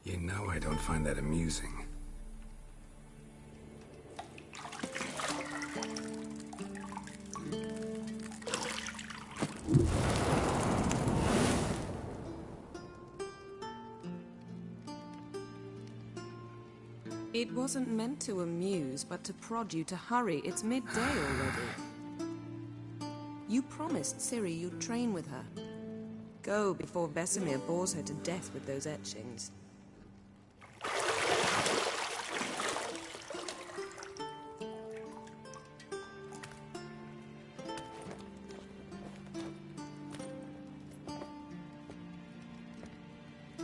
You know I don't find that amusing. It wasn't meant to amuse, but to prod you to hurry. It's midday already. You promised Ciri you'd train with her. Go before Vesemir bores her to death with those etchings.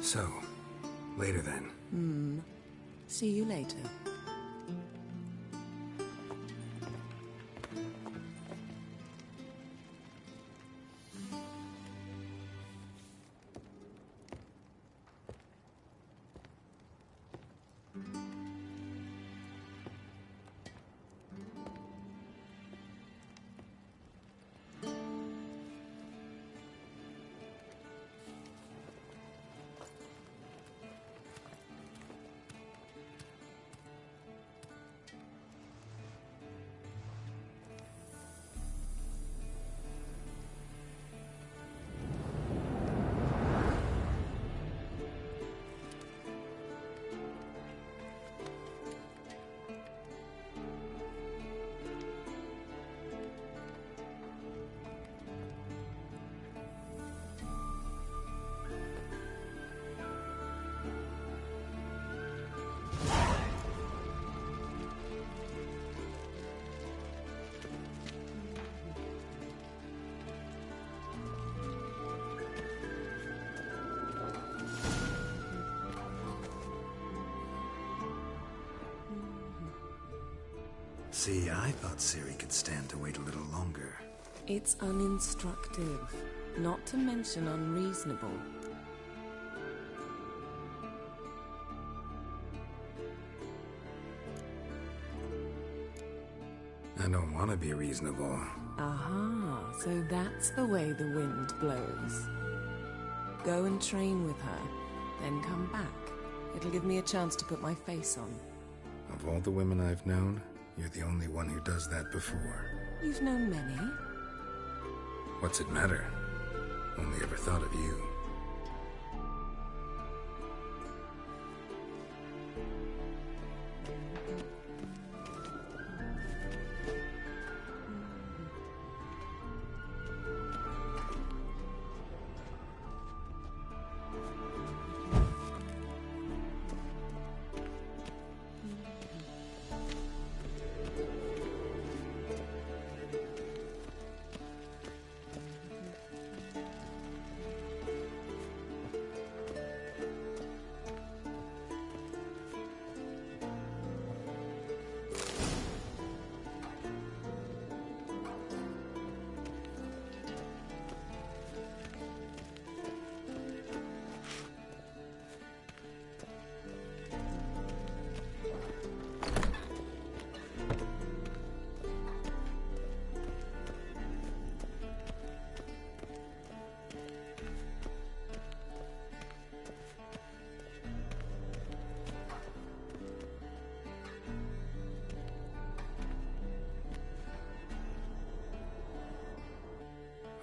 So, later then. See you later. See, I thought Ciri could stand to wait a little longer. It's uninstructive, not to mention unreasonable. I don't want to be reasonable. Aha, so that's the way the wind blows. Go and train with her, then come back. It'll give me a chance to put my face on. Of all the women I've known, you're the only one who does that before. You've known many. What's it matter? Only ever thought of you.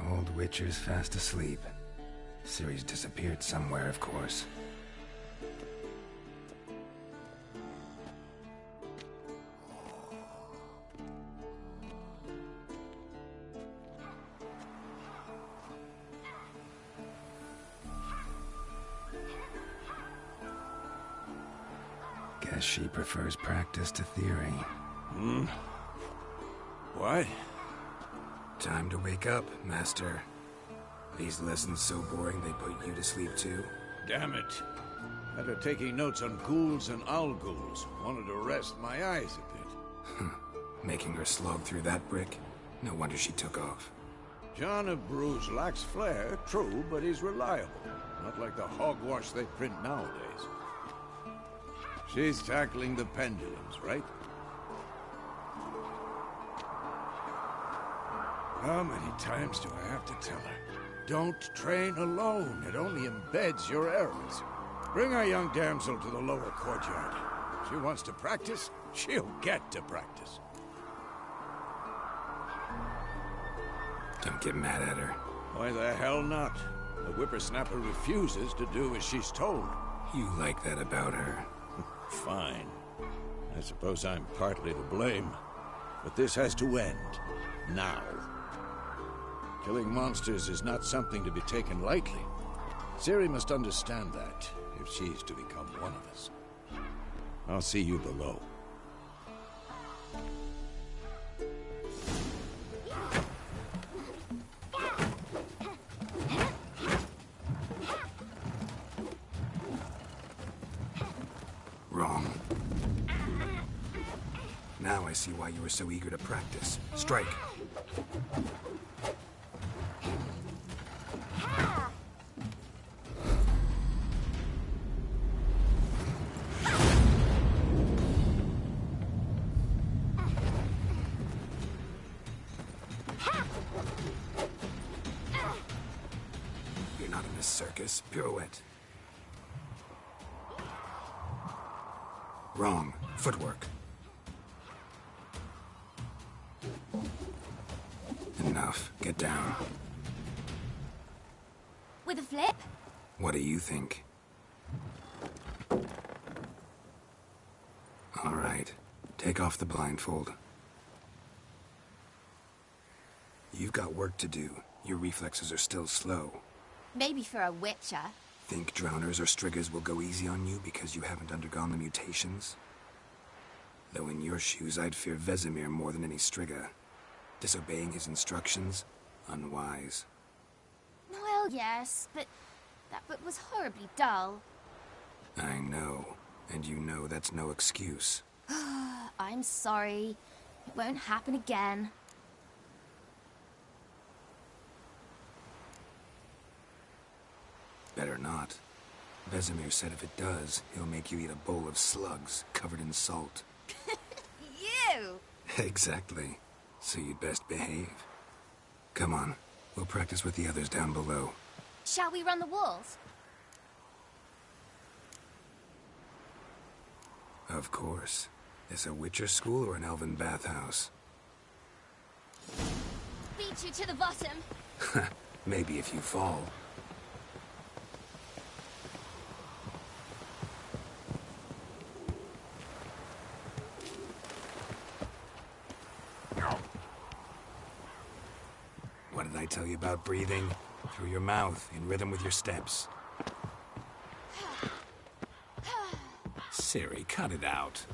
Old Witcher's fast asleep. Ciri's disappeared somewhere, of course. Guess she prefers practice to theory. What? Time to wake up, Master. These lessons so boring they put you to sleep too? Damn it. After taking notes on ghouls and owl ghouls, wanted to rest my eyes a bit. Making her slog through that brick? No wonder she took off. John of Bruges lacks flair, true, but he's reliable. Not like the hogwash they print nowadays. She's tackling the pendulums, right? How many times do I have to tell her? Don't train alone. It only embeds your errors. Bring our young damsel to the lower courtyard. She wants to practice, she'll get to practice. Don't get mad at her. Why the hell not? The whippersnapper refuses to do as she's told. You like that about her. Fine. I suppose I'm partly to blame. But this has to end. Now. Killing monsters is not something to be taken lightly. Ciri must understand that, if she's to become one of us. I'll see you below. Wrong. Now I see why you were so eager to practice. Strike. You're not in a circus. Pirouette. Wrong. Footwork. Enough. Get down. With a flip? What do you think? All right. Take off the blindfold. You've got work to do. Your reflexes are still slow. Maybe for a witcher. Think drowners or striggers will go easy on you because you haven't undergone the mutations? Though in your shoes, I'd fear Vesemir more than any strigger. Disobeying his instructions? Unwise. Well, yes, but that book was horribly dull. I know. And you know that's no excuse. I'm sorry. It won't happen again. Better not. Vesemir said if it does, he'll make you eat a bowl of slugs covered in salt. You! Exactly. So you'd best behave. Come on. We'll practice with the others down below. Shall we run the walls? Of course. Is a Witcher school or an elven bathhouse? Beat you to the bottom. Maybe if you fall. What did I tell you about breathing? Through your mouth, in rhythm with your steps. Ciri, cut it out.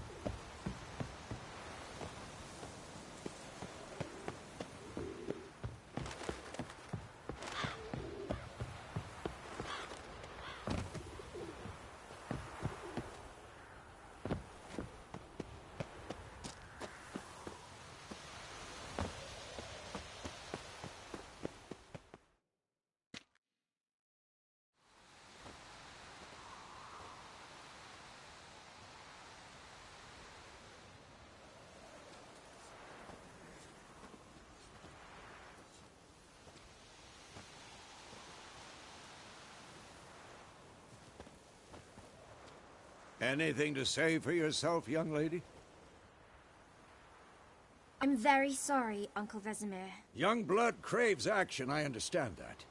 Anything to say for yourself, young lady? I'm very sorry, Uncle Vesemir. Young blood craves action, I understand that.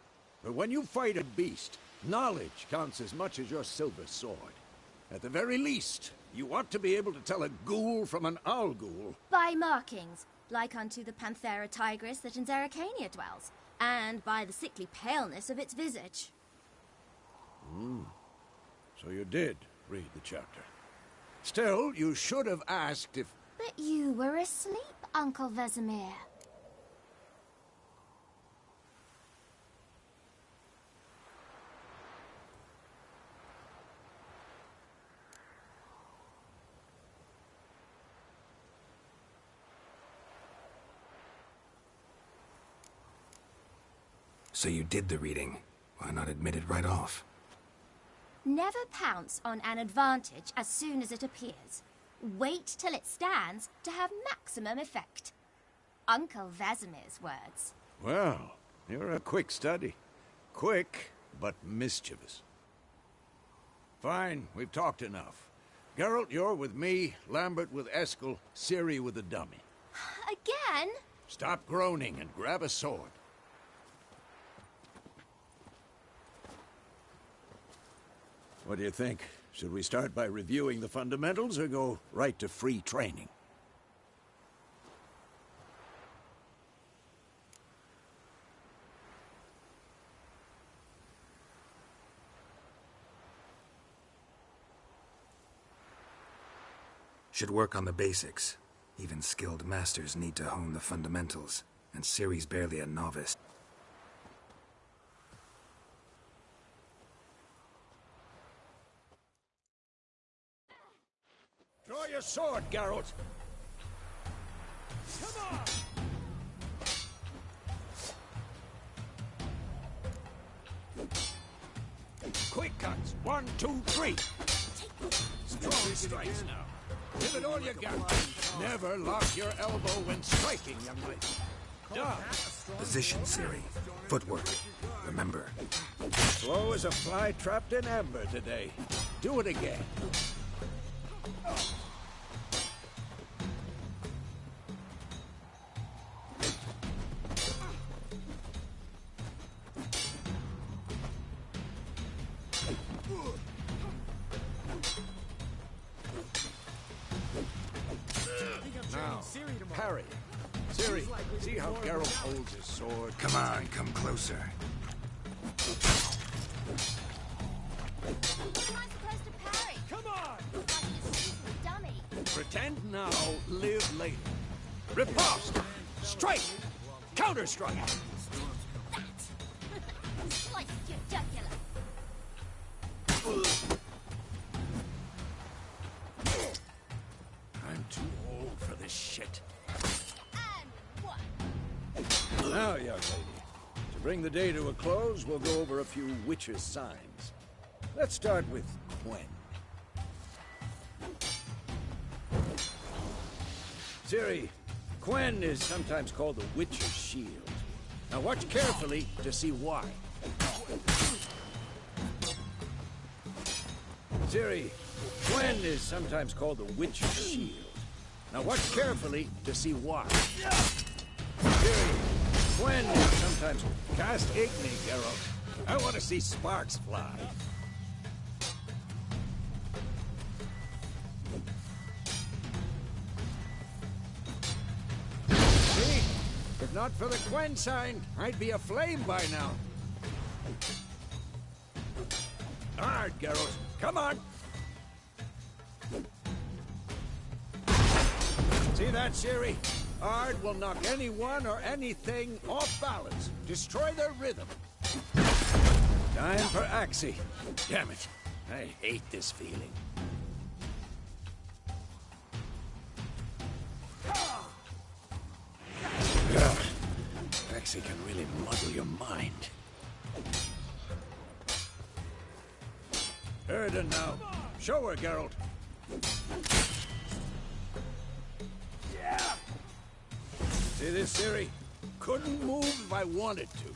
But when you fight a beast, knowledge counts as much as your silver sword. At the very least, you ought to be able to tell a ghoul from an owl ghoul. By markings, like unto the Panthera tigris that in Zerrikania dwells, and by the sickly paleness of its visage. So you did read the chapter. Still, you should have asked if... But you were asleep, Uncle Vesemir. So you did the reading. Why not admit it right off? Never pounce on an advantage as soon as it appears. Wait till it stands to have maximum effect. Uncle Vesemir's words. Well, you're a quick study. Quick, but mischievous. Fine, we've talked enough. Geralt, you're with me, Lambert with Eskel, Ciri with the dummy. Again? Stop groaning and grab a sword. What do you think? Should we start by reviewing the fundamentals or go right to free training? Should work on the basics. Even skilled masters need to hone the fundamentals, and Ciri's barely a novice. Draw your sword, Geralt! Come on! Quick cuts! 1, 2, 3! Strong strikes now. Give it all you got. Never lock your elbow when striking, young lady. Done. Position, Ciri. Footwork. Remember. Slow as a fly trapped in amber today. Do it again. Now, parry. Ciri, see how Geralt holds his sword? Come on, come closer. What am I supposed to parry? Come on! Like a stupid dummy. Pretend now, live later. Riposte! Strike! Counter-strike! That! Slice your jugular. I'm too old for this shit. And one. Now, young lady, to bring the day to a close, we'll go over a few witches' signs. Let's start with Quen. Ciri, Quen is sometimes called the Witcher's Shield. Now watch carefully to see why. Ciri, Quen is sometimes called the Witcher's Shield. Now watch carefully to see why. Ciri, Quen is sometimes cast Igni, Geralt. I want to see sparks fly. See? If not for the Quen sign, I'd be aflame by now. Hard, Geralt. Come on! See that, Ciri? Ard will knock anyone or anything off balance. Destroy their rhythm. Time for Axii. Damn it. I hate this feeling. Ugh. Axii can really muddle your mind. Erden now. Show her, Geralt. See this, Ciri? Couldn't move if I wanted to.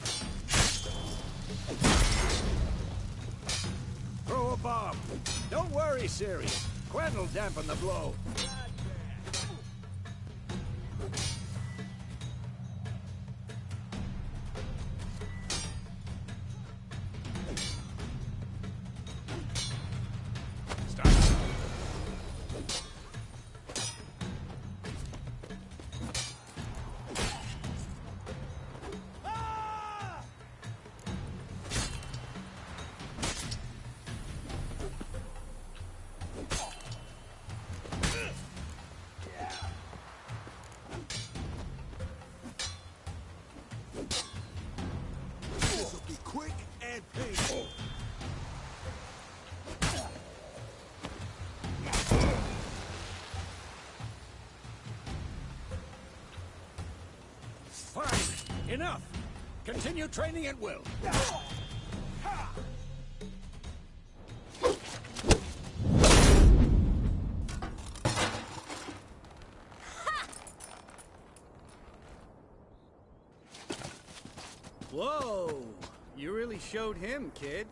Throw a bomb. Don't worry, Ciri. Quen will dampen the blow. Fine. Enough. Continue training at will. Whoa! You really showed him, kid.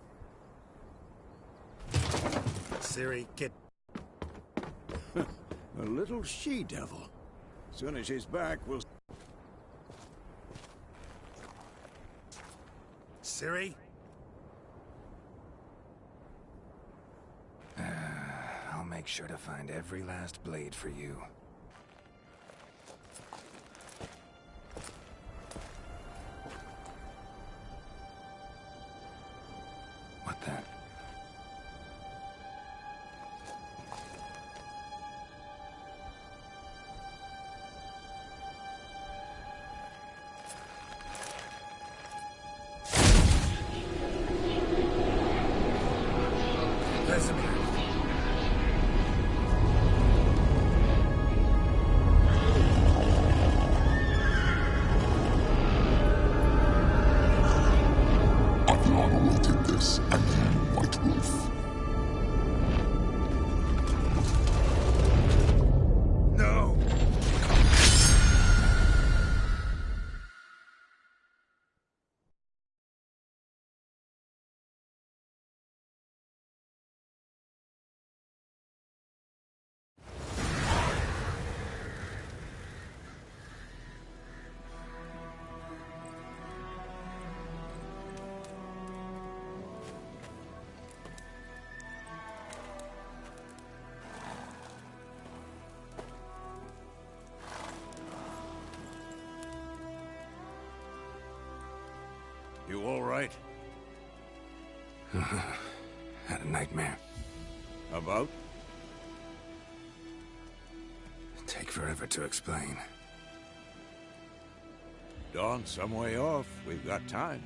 Ciri, get... A little she-devil. Soon as she's back, we'll... Ciri? I'll make sure to find every last blade for you. What the? Vesemir. Aviana will take this, and you, White Wolf. No! You all right? Had a nightmare. About? Take forever to explain. Dawn's some way off. We've got time.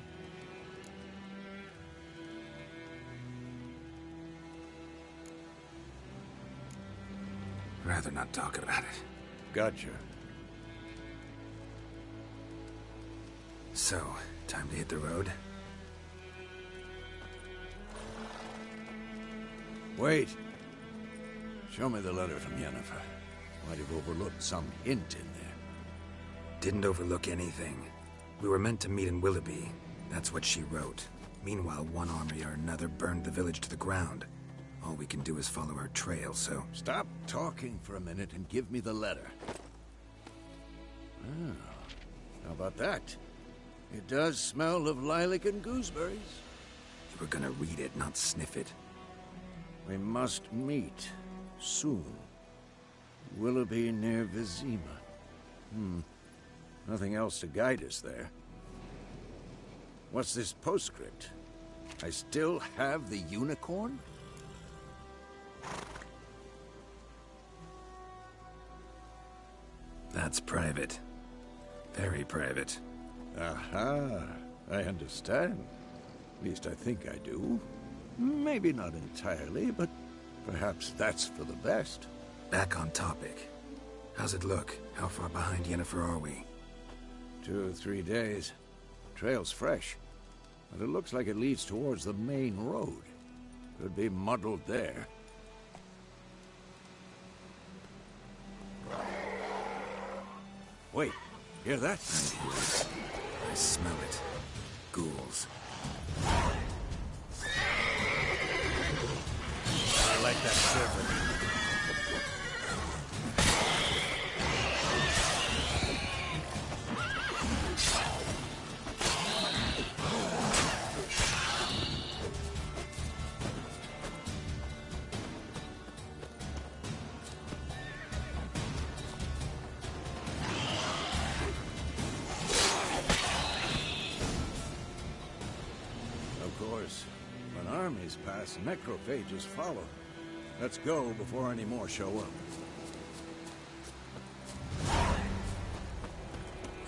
Rather not talk about it. Gotcha. So, time to hit the road? Wait. Show me the letter from Yennefer. Might have overlooked some hint in there. Didn't overlook anything. We were meant to meet in Willoughby. That's what she wrote. Meanwhile, one army or another burned the village to the ground. All we can do is follow our trail, so... Stop talking for a minute and give me the letter. Ah, how about that? It does smell of lilac and gooseberries. You were gonna read it, not sniff it. We must meet soon. Willoughby near Vizima. Nothing else to guide us there. What's this postscript? I still have the unicorn? That's private. Very private. Aha, I understand. At least I think I do. Maybe not entirely, but perhaps that's for the best. Back on topic. How's it look? How far behind Yennefer are we? 2 or 3 days. Trail's fresh, but it looks like it leads towards the main road. Could be muddled there. Wait, hear that? I hear it. I smell it. Ghouls. I like that shiver. Of course, when armies pass, necrophages follow. Let's go before any more show up.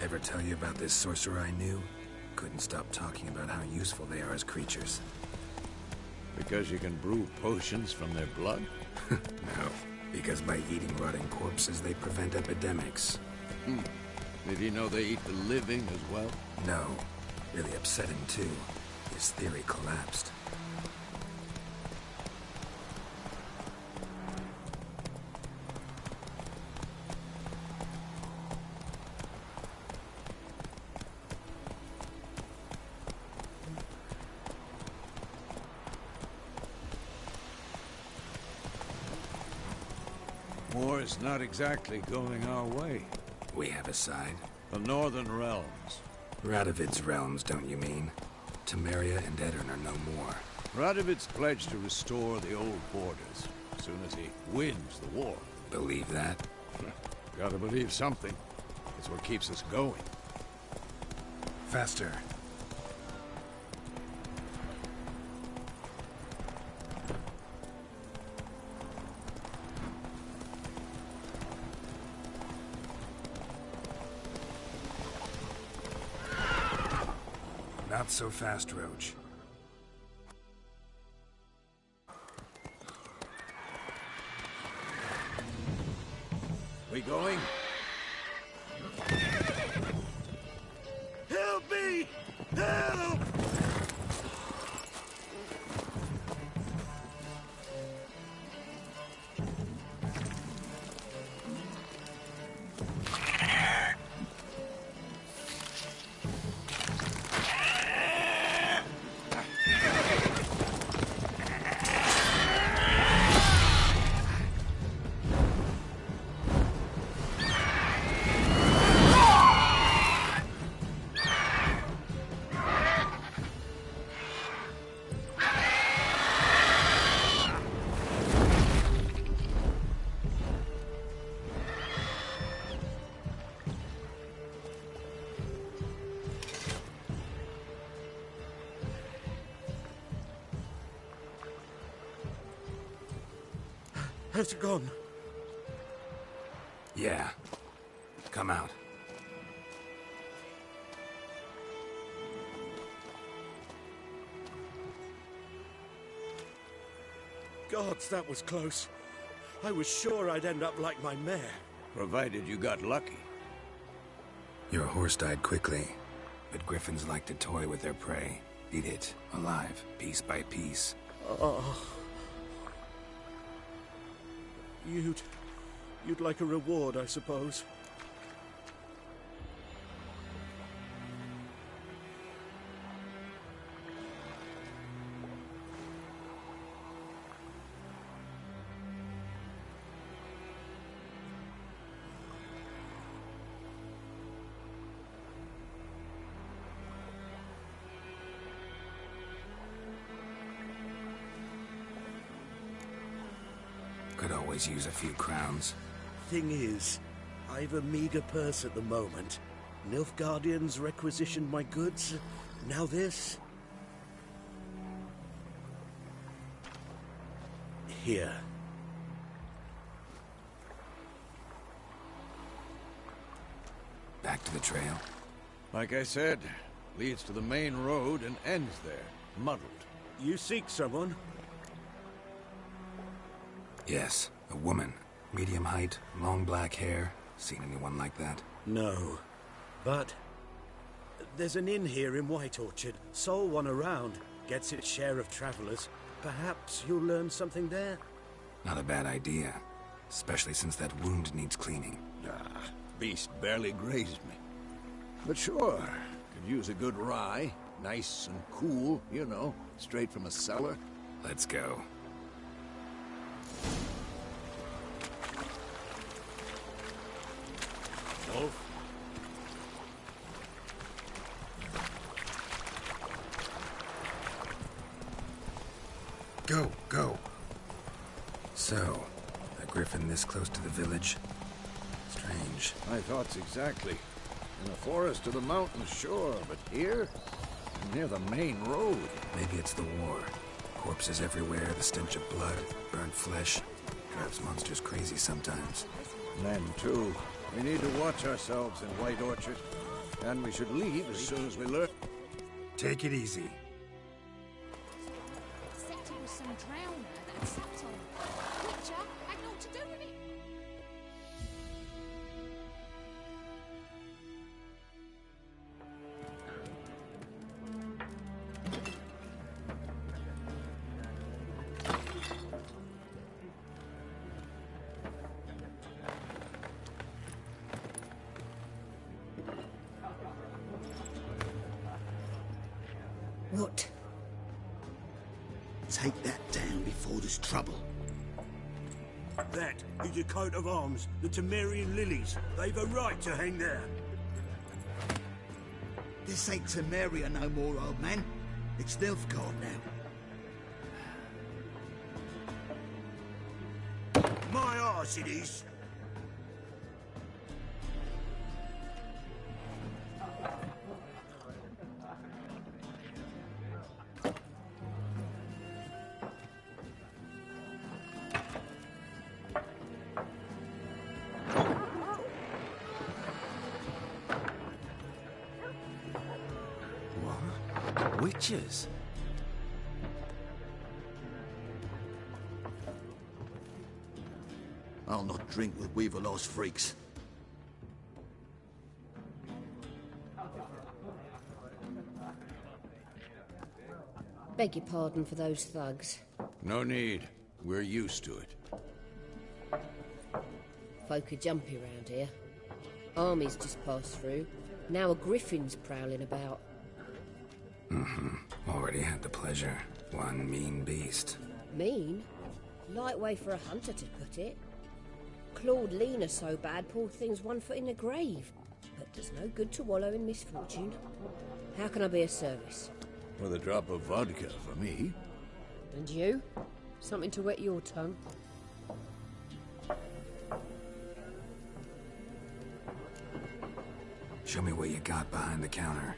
Ever tell you about this sorcerer I knew? Couldn't stop talking about how useful they are as creatures. Because you can brew potions from their blood? No, because by eating rotting corpses, they prevent epidemics. Did he know they eat the living as well? No, really upsetting too. His theory collapsed. War's not exactly going our way. We have a side. The Northern Realms. Radovid's realms, don't you mean? Temeria and Edirn are no more. Radovid's pledged to restore the old borders as soon as he wins the war. Believe that? Gotta believe something. It's what keeps us going. Faster. Not so fast, Roach. We going? Help me! Help! Has it gone? Yeah. Come out. Gods, that was close. I was sure I'd end up like my mare. Provided you got lucky. Your horse died quickly, but griffins like to toy with their prey. Eat it, alive, piece by piece. Oh. You'd like a reward, I suppose. Could always use a few crowns. Thing is, I've a meager purse at the moment. Nilfgaardians requisitioned my goods. Now this. Here. Back to the trail. Like I said, leads to the main road and ends there, muddled. You seek someone? Yes, a woman. Medium height, long black hair. Seen anyone like that? No. But there's an inn here in White Orchard. Sole one around. Gets its share of travelers. Perhaps you'll learn something there? Not a bad idea. Especially since that wound needs cleaning. Ah, beast barely grazed me. But sure, could use a good rye. Nice and cool, you know, straight from a cellar. Let's go. Wolf? Go, go. So, a griffin this close to the village? Strange. My thoughts exactly. In the forest or the mountains, sure, but here? Near the main road. Maybe it's the war. Corpses everywhere, the stench of blood, burnt flesh. Drives monsters crazy sometimes. Men, too. We need to watch ourselves in White Orchard. And we should leave as soon as we learn. Take it easy. Except it was some drowner that had sat on. Witcher had naught to do with it. What? Take that down before there's trouble. That is a coat of arms, the Temerian lilies. They've a right to hang there. This ain't Temeria no more, old man. It's Nilfgaard now. My arse it is. Witches? I'll not drink with Weaverlaw's freaks. Beg your pardon for those thugs. No need. We're used to it. Folk are jumpy round here. Armies just passed through. Now a griffin's prowling about. Already had the pleasure. One mean beast. Mean? Light way for a hunter to put it. Clawed Lena so bad, poor thing's 1 foot in the grave. But there's no good to wallow in misfortune. How can I be of service? With a drop of vodka for me. And you? Something to wet your tongue? Show me what you got behind the counter.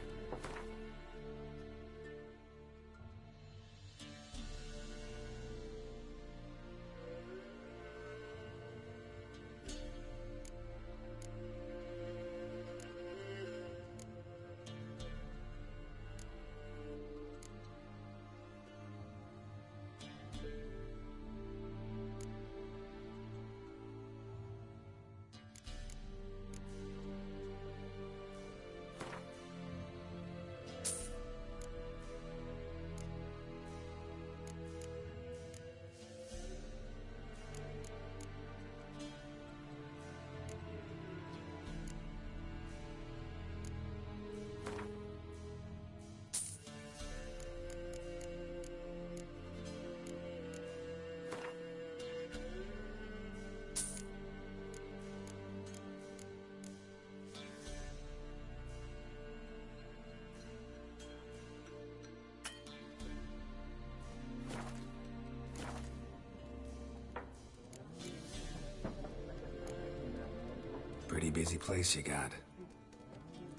Pretty busy place you got.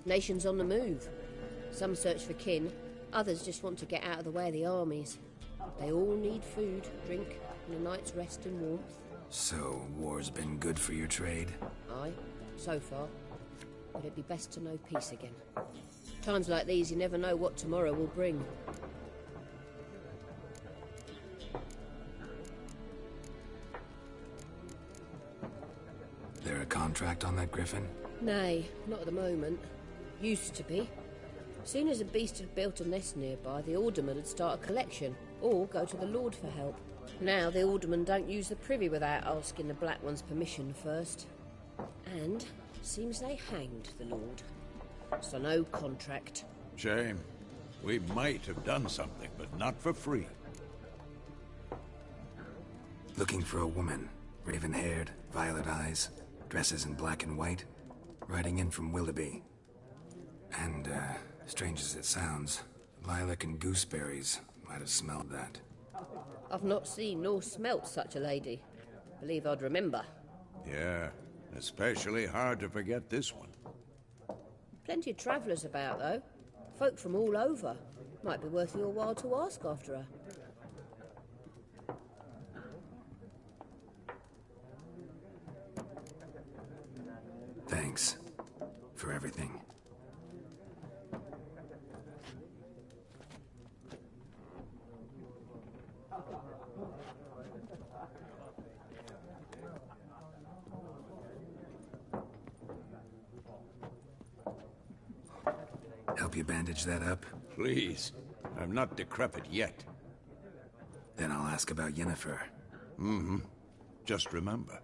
Nations on the move. Some search for kin, others just want to get out of the way of the armies. They all need food, drink, and a night's rest and warmth. So, war's been good for your trade? Aye, so far. But it'd be best to know peace again. Times like these, you never know what tomorrow will bring. There a contract on that griffin? Nay, not at the moment. Used to be. Soon as a beast had built a nest nearby, the alderman would start a collection, or go to the Lord for help. Now the aldermen don't use the privy without asking the Black One's permission first. And seems they hanged the Lord. So no contract. Shame. We might have done something, but not for free. Looking for a woman. Raven-haired, violet eyes, dresses in black and white. Riding in from Willoughby. And, strange as it sounds, lilac and gooseberries might have smelled that. I've not seen nor smelt such a lady. Believe I'd remember. Yeah, especially hard to forget this one. Plenty of travellers about, though. Folk from all over. Might be worth your while to ask after her. Thanks. For everything. Help you bandage that up? Please. I'm not decrepit yet. Then I'll ask about Yennefer. Mm-hmm. Just remember,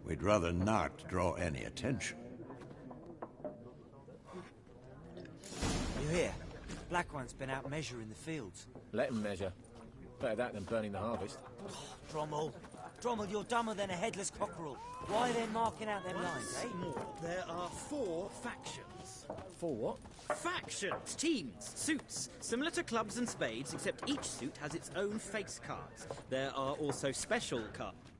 we'd rather not draw any attention. You hear? Black One's been out measuring the fields. Let him measure. Better that than burning the harvest. Oh, Drommel, Drommel, you're dumber than a headless cockerel. Why are they marking out them lines, eh? More, there are 4 factions. 4 what? Factions, teams, suits, similar to clubs and spades, except each suit has its own face cards. There are also special cards.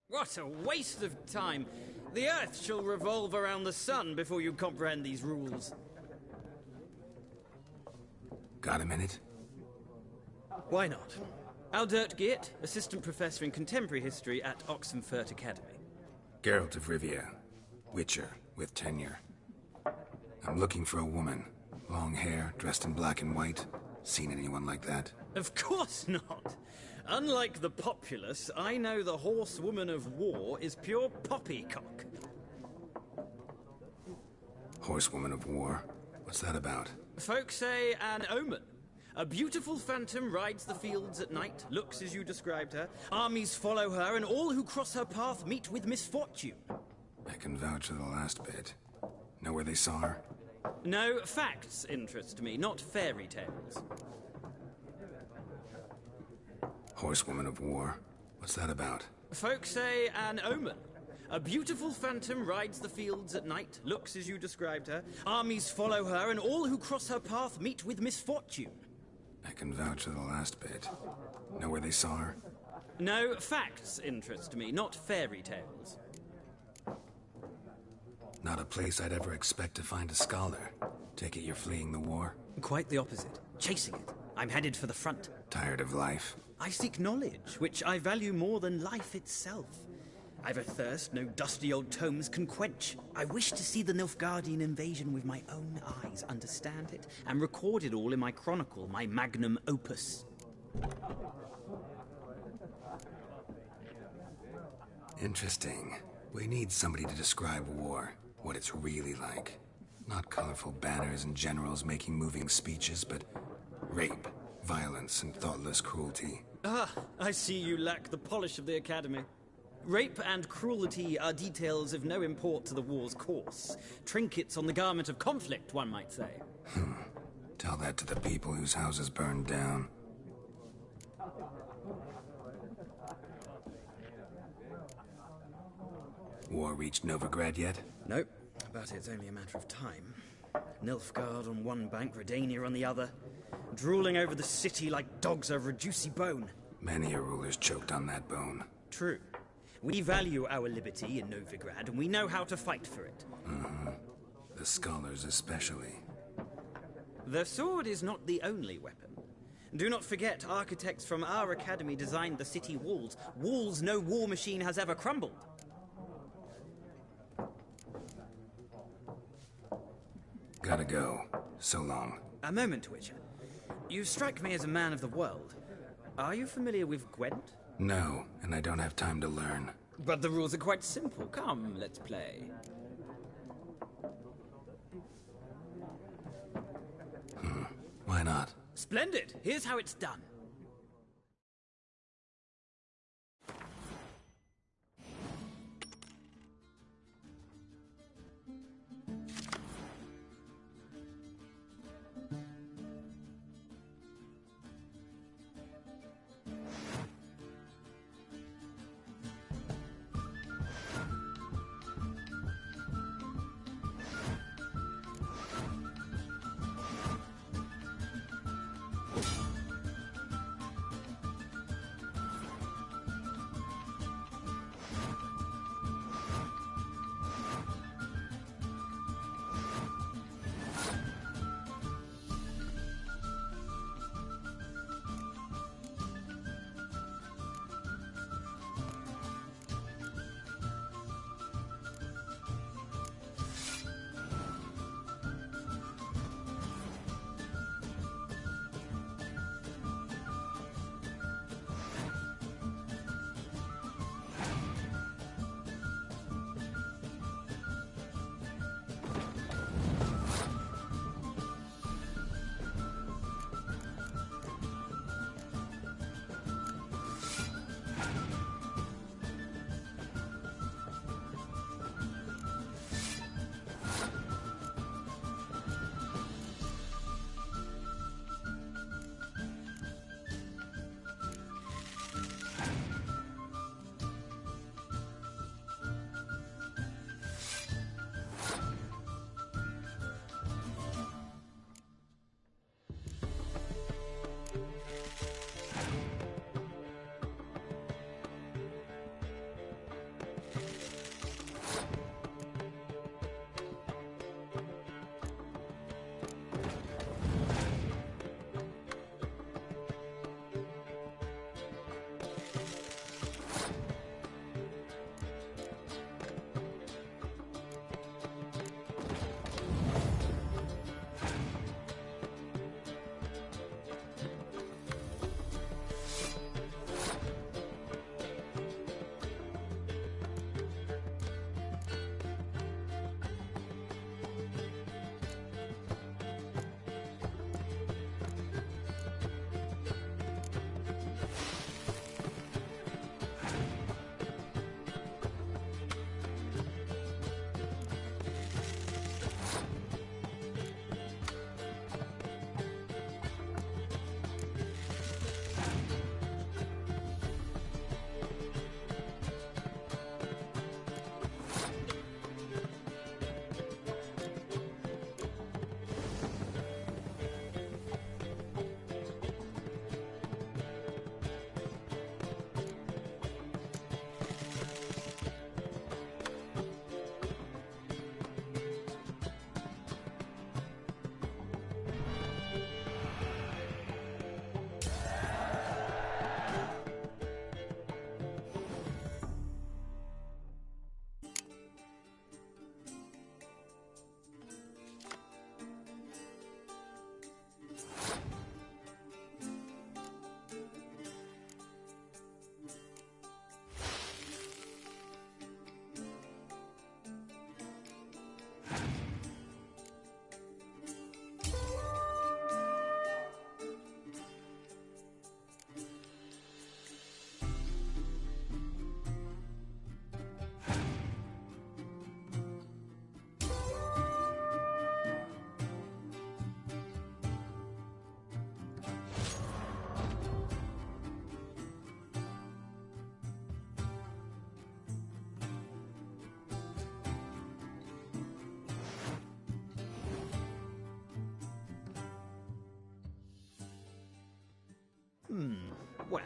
What a waste of time! The Earth shall revolve around the sun before you comprehend these rules. Got a minute? Why not? Aldert Geert, Assistant Professor in Contemporary History at Oxenfurt Academy. Geralt of Rivia, Witcher, with tenure. I'm looking for a woman. Long hair, dressed in black and white. Seen anyone like that? Of course not! Unlike the populace, I know the horsewoman of war is pure poppycock. Horsewoman of war? What's that about? Folks say an omen. A beautiful phantom rides the fields at night, looks as you described her. Armies follow her, and all who cross her path meet with misfortune. I can vouch for the last bit. Know where they saw her? No, facts interest me, not fairy tales. Horsewoman of war? What's that about? Folks say an omen. A beautiful phantom rides the fields at night, looks as you described her. Armies follow her, and all who cross her path meet with misfortune. I can vouch for the last bit. Know where they saw her? No, facts interest me, not fairy tales. Not a place I'd ever expect to find a scholar. Take it you're fleeing the war? Quite the opposite. Chasing it. I'm headed for the front. Tired of life? I seek knowledge, which I value more than life itself. I've a thirst no dusty old tomes can quench. I wish to see the Nilfgaardian invasion with my own eyes, understand it, and record it all in my chronicle, my magnum opus. Interesting. We need somebody to describe war, what it's really like. Not colorful banners and generals making moving speeches, but rape, violence, and thoughtless cruelty. Ah, I see you lack the polish of the Academy. Rape and cruelty are details of no import to the war's course. Trinkets on the garment of conflict, one might say. Tell that to the people whose houses burned down. War reached Novigrad yet? Nope, but it's only a matter of time. Nilfgaard on one bank, Redania on the other. Drooling over the city like dogs over a juicy bone. Many a ruler's choked on that bone. True. We value our liberty in Novigrad, and we know how to fight for it. The scholars especially. The sword is not the only weapon. Do not forget, architects from our academy designed the city walls. Walls no war machine has ever crumbled. Gotta go. So long. A moment, Witcher. You strike me as a man of the world. Are you familiar with Gwent? No, and I don't have time to learn. But the rules are quite simple. Come, let's play. Why not? Splendid! Here's how it's done. Well,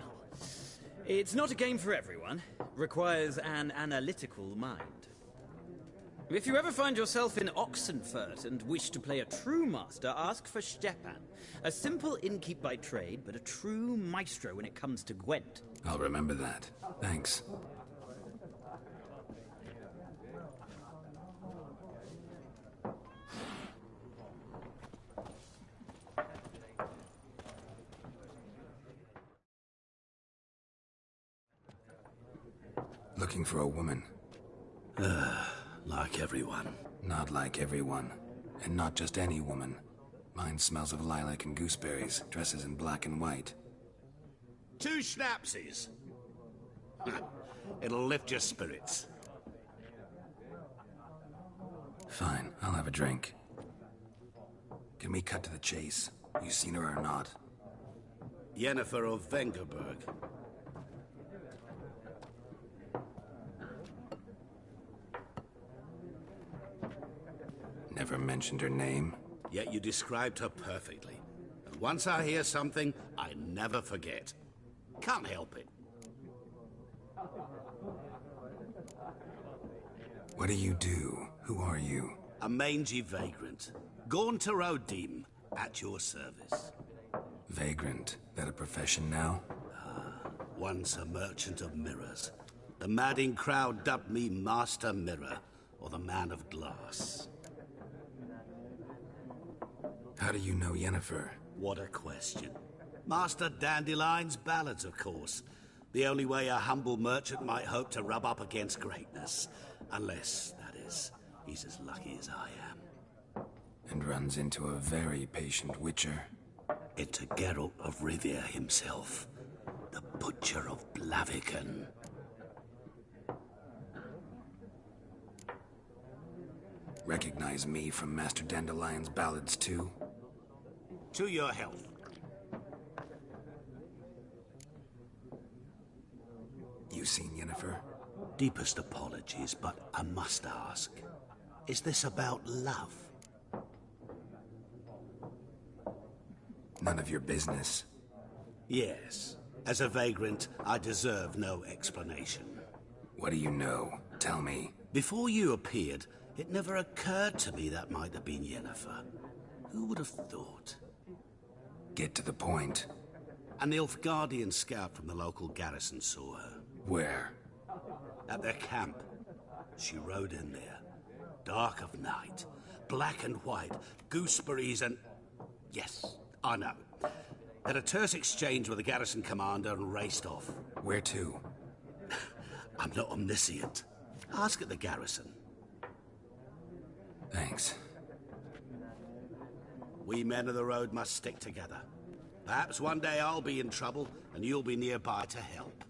it's not a game for everyone. Requires an analytical mind. If you ever find yourself in Oxenfurt and wish to play a true master, ask for Stepan. A simple innkeep by trade, but a true maestro when it comes to Gwent. I'll remember that. Thanks. Looking for a woman. Like everyone. Not like everyone. And not just any woman. Mine smells of lilac and gooseberries, dresses in black and white. 2 schnapsies. It'll lift your spirits. Fine, I'll have a drink. Can we cut to the chase? You seen her or not? Yennefer of Vengerberg. Never mentioned her name. Yet you described her perfectly. And once I hear something, I never forget. Can't help it. What do you do? Who are you? A mangy vagrant. Gaunter O'Dim, at your service. Vagrant. That a profession now? Once a merchant of mirrors. The madding crowd dubbed me Master Mirror, or the Man of Glass. How do you know Yennefer? What a question. Master Dandelion's ballads, of course. The only way a humble merchant might hope to rub up against greatness. Unless, that is, he's as lucky as I am. And runs into a very patient witcher. Into Geralt of Rivia himself. The Butcher of Blaviken. Recognize me from Master Dandelion's ballads, too? To your health. You seen Yennefer? Deepest apologies, but I must ask. Is this about love? None of your business. Yes. As a vagrant, I deserve no explanation. What do you know? Tell me. Before you appeared, it never occurred to me that might have been Yennefer. Who would have thought? Get to the point. A Nilfgaardian scout from the local garrison saw her. Where? At their camp. She rode in there. Dark of night. Black and white. Gooseberries and... Yes, I know. Had a terse exchange with the garrison commander and raced off. Where to? I'm not omniscient. Ask at the garrison. Thanks. We men of the road must stick together. Perhaps one day I'll be in trouble, and you'll be nearby to help.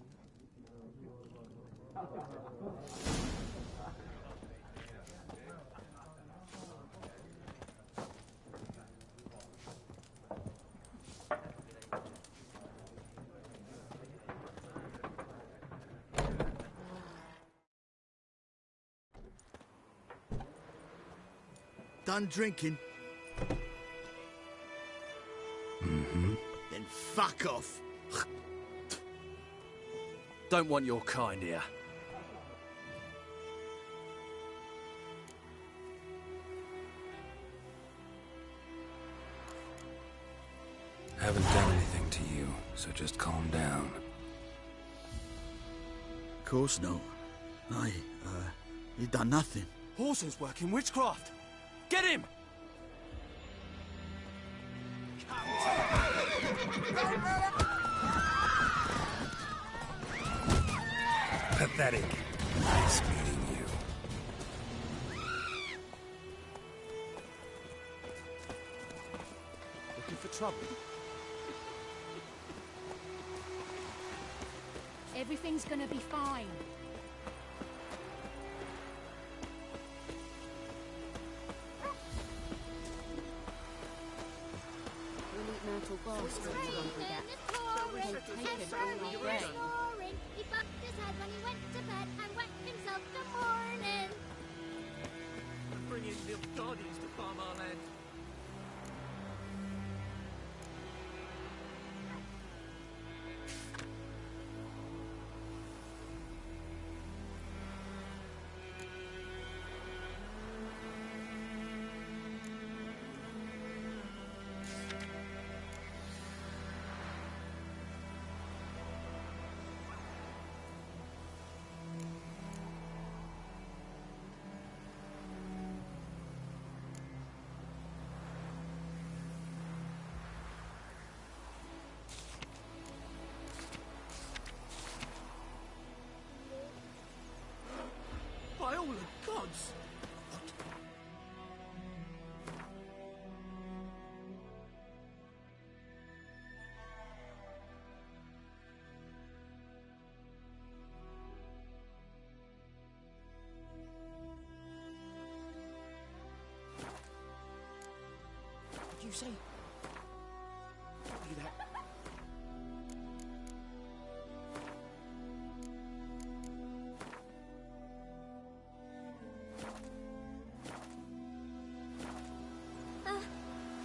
Done drinking? Mm-hmm. Then fuck off. Don't want your kind here. Haven't done anything to you, so just calm down. Of course not. You done nothing. Horses work in witchcraft. Get him! Pathetic. Nice meeting you. Looking for trouble? Everything's gonna be fine. Little bastard to run through that. They've taken all our grain. He bumped his head when he went to bed and wet himself good morning. We're bringing Nilfgaardians to farm our land. you say? You that?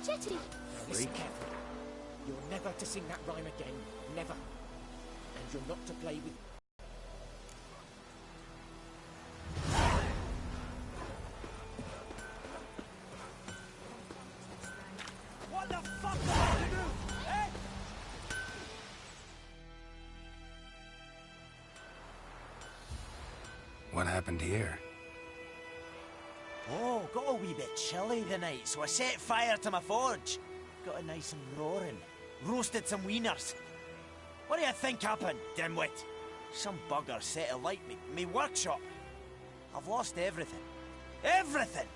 Jetty! Listen carefully. You're never to sing that rhyme again. Never. And you're not to play with... What the fuck am I to do? Eh? What happened here? Oh, got a wee bit chilly the night, so I set fire to my forge. Got it nice and roaring. Roasted some wieners. What do you think happened, dimwit? Some bugger set alight me workshop. I've lost everything. Everything!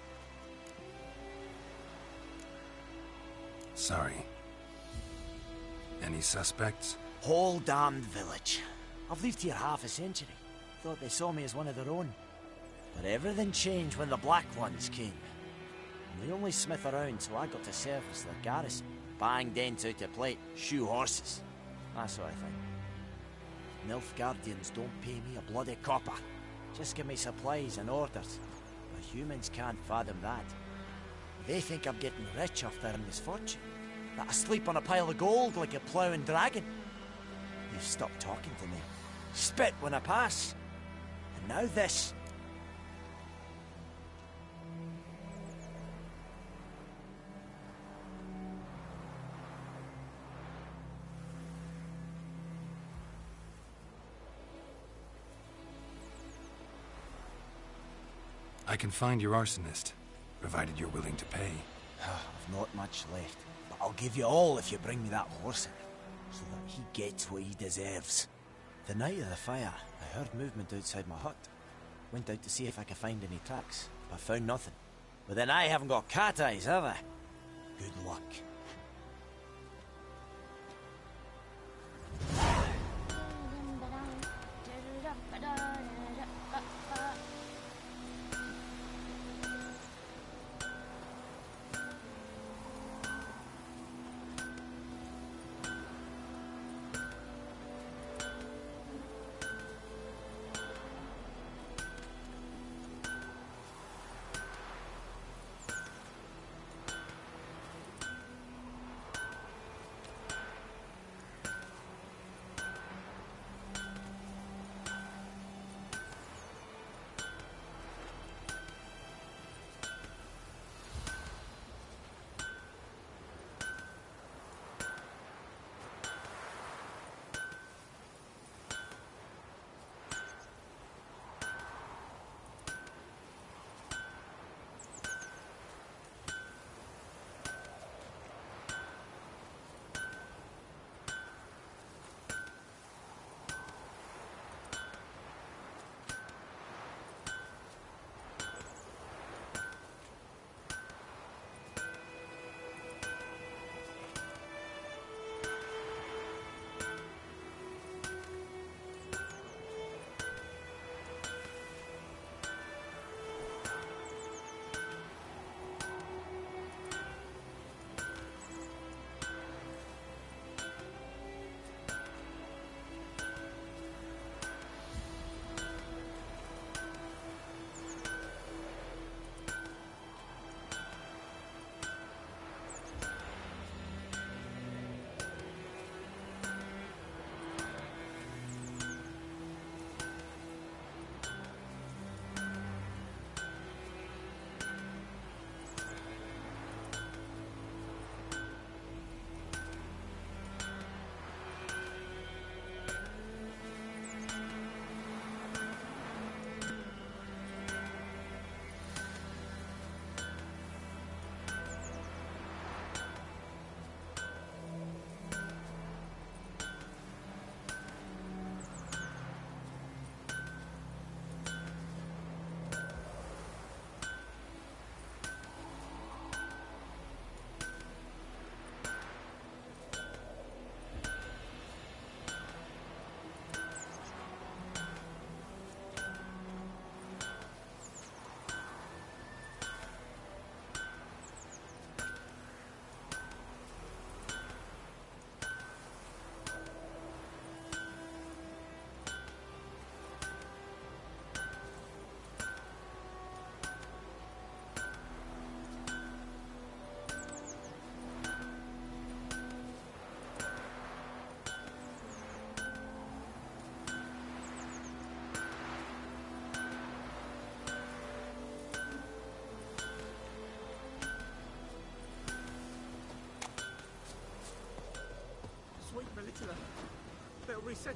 Sorry. Any suspects? Whole damned village. I've lived here half a century. Thought they saw me as one of their own. But everything changed when the Black Ones came. And the only smith around, so I got to service their garrison. Bang dents out of plate, shoe horses. That sort of thing. Nilfgaardians don't pay me a bloody copper. Just give me supplies and orders. But humans can't fathom that. They think I'm getting rich off their misfortune. That I sleep on a pile of gold like a ploughing dragon. They've stopped talking to me. Spit when I pass. And now this. I can find your arsonist, provided you're willing to pay. I've not much left, but I'll give you all if you bring me that horse in, so that he gets what he deserves. The night of the fire, I heard movement outside my hut. Went out to see if I could find any tracks, but found nothing. But then I haven't got cat eyes, have I? Good luck.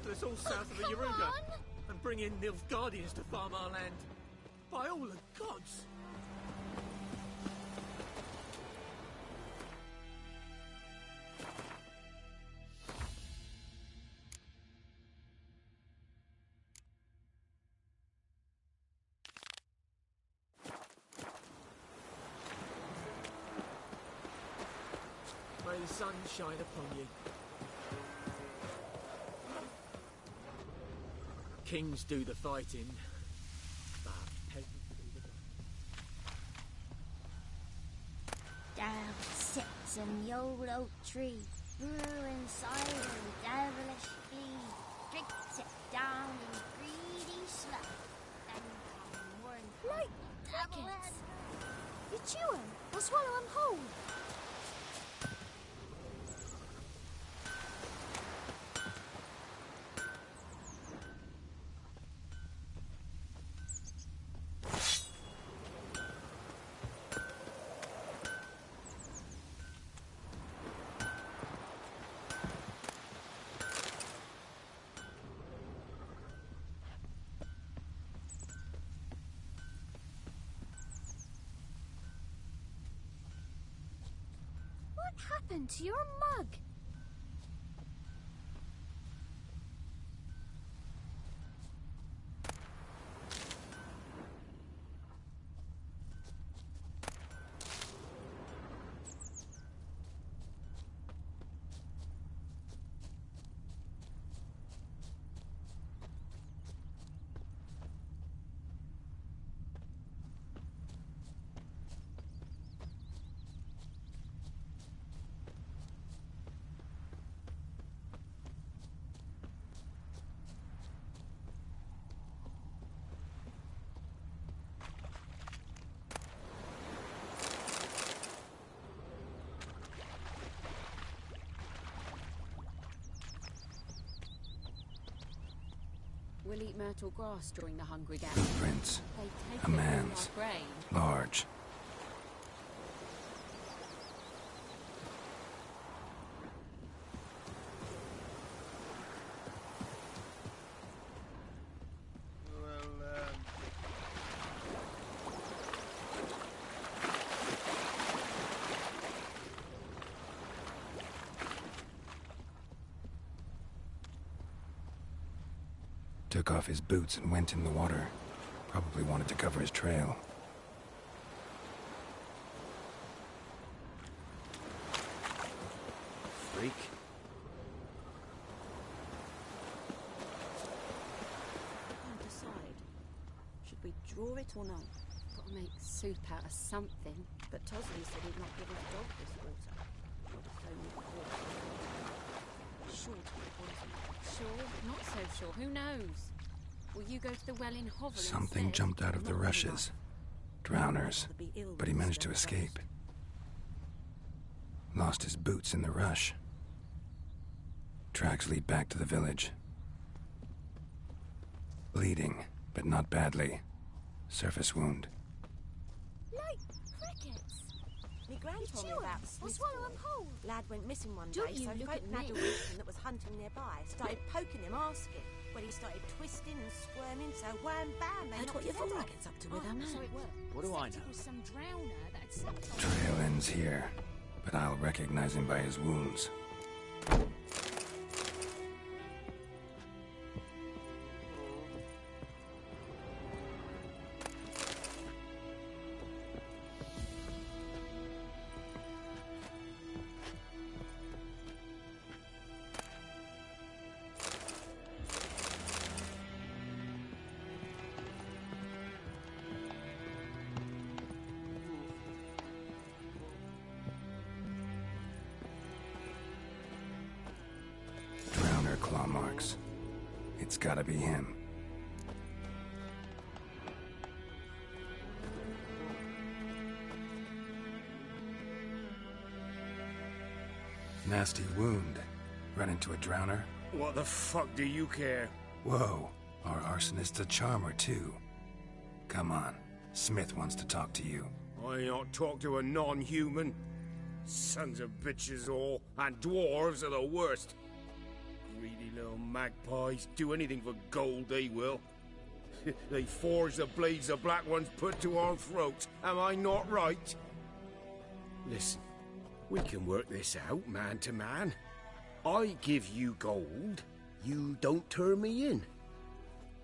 settlers all south of the Yaruga and bring in Nilfgaardians to farm our land. By all the gods! May the sun shine upon you. Kings do the fighting, but peasants do the... Down sits in the old oak tree, brewing cider with devilish glee. Drinks it down in greedy sloth, then come mournful. Like crickets! You chew 'em or swallow 'em whole. What happened to your mug? We'll eat myrtle grass during the Hungry Gap. Prince. They take A it from man's. our grain. Large. Took off his boots and went in the water. Probably wanted to cover his trail. Freak. Can't decide. Should we draw it or not? Gotta make soup out of something. But Tosley said he'd not give his dog this water. Not if only water. Sure to be poison. Sure? Not so sure. Who knows? Will you go to the well in Hovel Something instead? jumped out of the rushes. Drowners. But he managed to escape. Lost his boots in the rush. Tracks lead back to the village. Bleeding, but not badly. Surface wound. Like crickets. Me gran You told me chew 'em about or Smith's swallow 'em boy. whole. Lad went missing one Don't day, you so look folk at nabbed a me. Wilson that was hunting nearby. Started poking him, asking. Well, he started twisting and squirming, so wham bam, they Heard knocked what your his head father off. gets up to with her So man. it worked. What do I Except know? it was some drowner that had slept on. Trail ends here, but I'll recognize him by his wounds. Drowner claw marks. It's gotta be him. Nasty wound. Run into a drowner? What the fuck do you care? Whoa, our arsonist's a charmer too. Come on, Smith wants to talk to you. I not talk to a non-human. Sons of bitches all, and dwarves are the worst. Greedy little magpies. Do anything for gold, they will. They forge the blades the Black Ones put to our throats. Am I not right? Listen, we can work this out, man to man. I give you gold, you don't turn me in.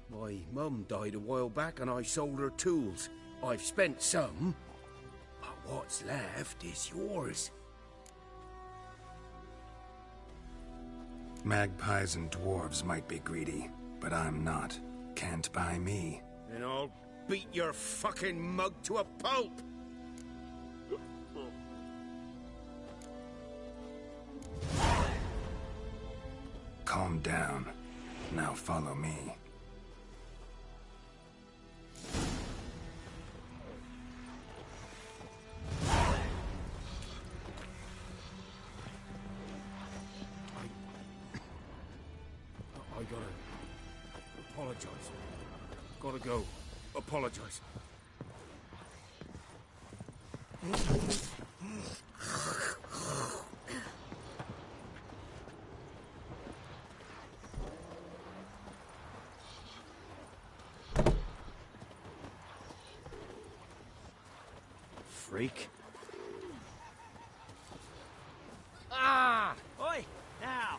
My mum died a while back and I sold her tools. I've spent some, but what's left is yours. Magpies and dwarves might be greedy, but I'm not. Can't buy me. Then I'll beat your fucking mug to a pulp! Calm down. Now follow me. I gotta apologize. Gotta go. Apologize. Freak. Ah! Oi! Now!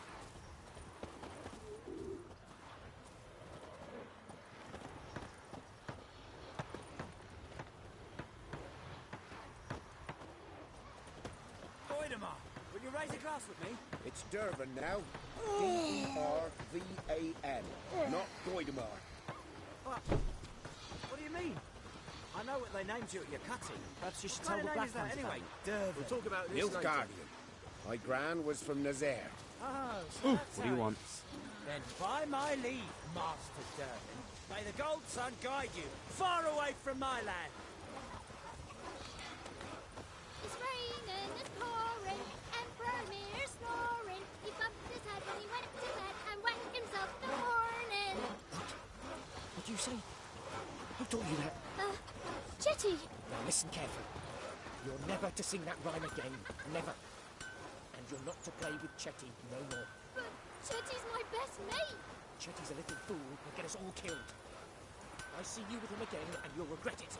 Voidemar, will you raise a glass with me? It's Dervan now. D-E-R-V-A-N. Not Voidemar. What do you mean? I know what they named you at your cutting. Perhaps you should tell the name Black is that Ones anyway? Dervan. We'll talk about this later. Nilfgaardian. My gran was from Nazaire. Oh, so that's What do you how want? it is. Then by my leave, Master Dervan, may the Gold Sun guide you far away from my land. It's raining, it's pouring, and Bromir's snoring. He bumped his head when he went to bed and whacked himself the morning. What do you say? Who taught you that? Chetty! Now listen carefully. You're never to sing that rhyme again. Never. And you're not to play with Chetty no more. But Chetty's my best mate. Chetty's a little fool who'll get us all killed. I see you with him again and you'll regret it.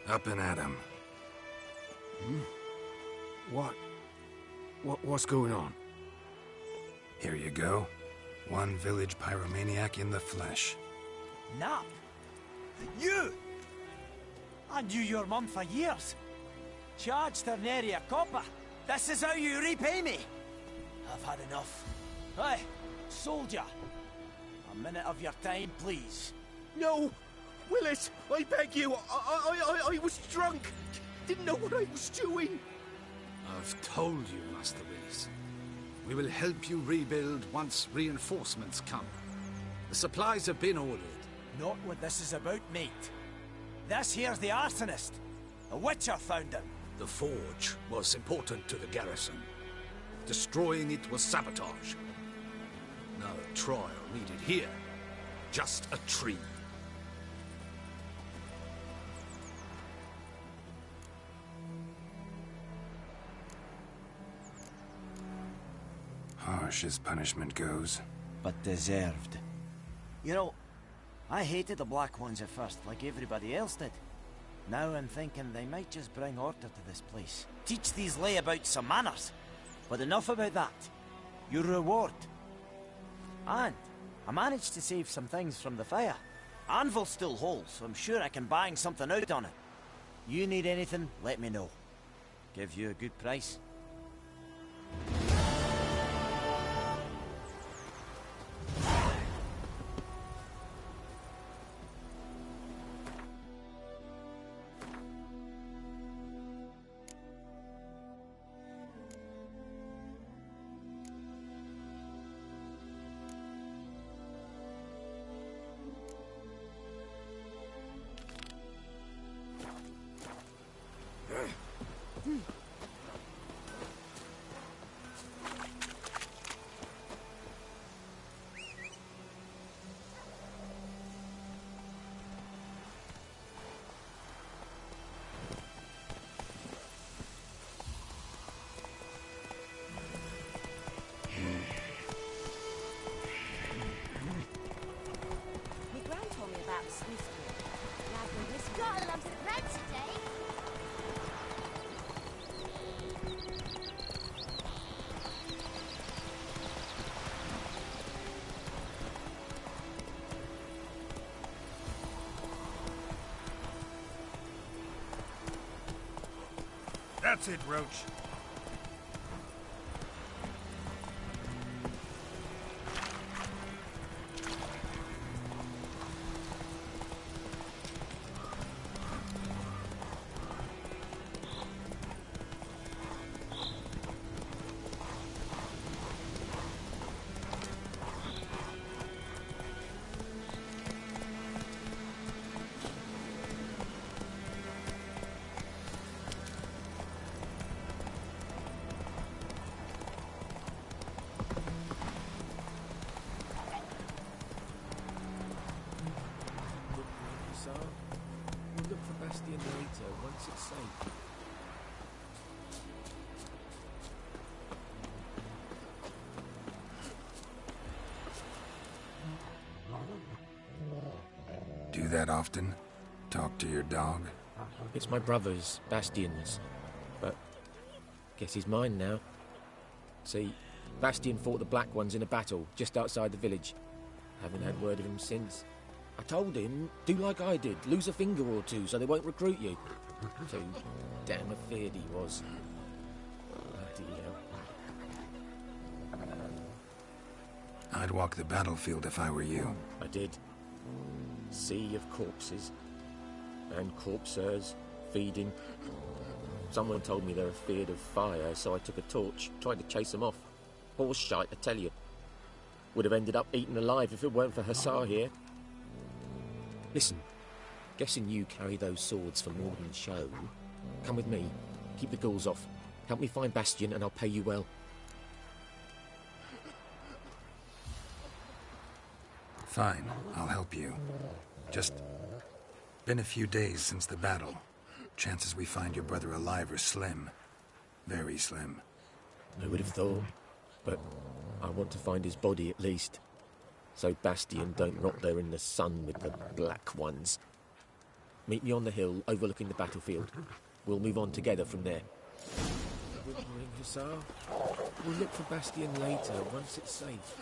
Up and at 'em. What's going on? Here you go. One village pyromaniac in the flesh. Nap? You? I knew your mum for years. Charged her nary a copper. This is how you repay me. I've had enough. Hey, soldier. A minute of your time, please. No! Willis, I beg you. I was drunk. Didn't know what I was doing. I've told you, Master Willis. We will help you rebuild once reinforcements come. The supplies have been ordered. Not what this is about, mate. This here's the arsonist. A witcher found him. The forge was important to the garrison. Destroying it was sabotage. No trial needed here. Just a tree. Harsh as punishment goes. But deserved. You know, I hated the Black Ones at first, like everybody else did. Now I'm thinking they might just bring order to this place. Teach these layabouts some manners. But enough about that. Your reward. And I managed to save some things from the fire. Anvil still holds, so I'm sure I can bang something out on it. You need anything, let me know. Give you a good price. That's it, Roach. We'll look for Bastion later, once it's safe. Do that often? Talk to your dog? It's my brother's, Bastion's. But guess he's mine now. See, Bastion fought the Black Ones in a battle just outside the village. Haven't had word of him since. I told him, do like I did, lose a finger or two so they won't recruit you. Too damn afeard he was. Bloody hell. I'd walk the battlefield if I were you. I did. Sea of corpses. And corpsers, feeding. Someone told me they're afeard of fire, so I took a torch, tried to chase them off. Horse shite, I tell you. Would have ended up eaten alive if it weren't for Hussar here. Listen, guessing you carry those swords for more than show. Come with me, keep the ghouls off. Help me find Bastion and I'll pay you well. Fine, I'll help you. Just been a few days since the battle. Chances we find your brother alive are slim. Very slim. I would have thought, but I want to find his body at least. So Bastion don't rot there in the sun with the Black Ones. Meet me on the hill overlooking the battlefield. We'll move on together from there. Good morning, Hussar. We'll look for Bastion later, once it's safe.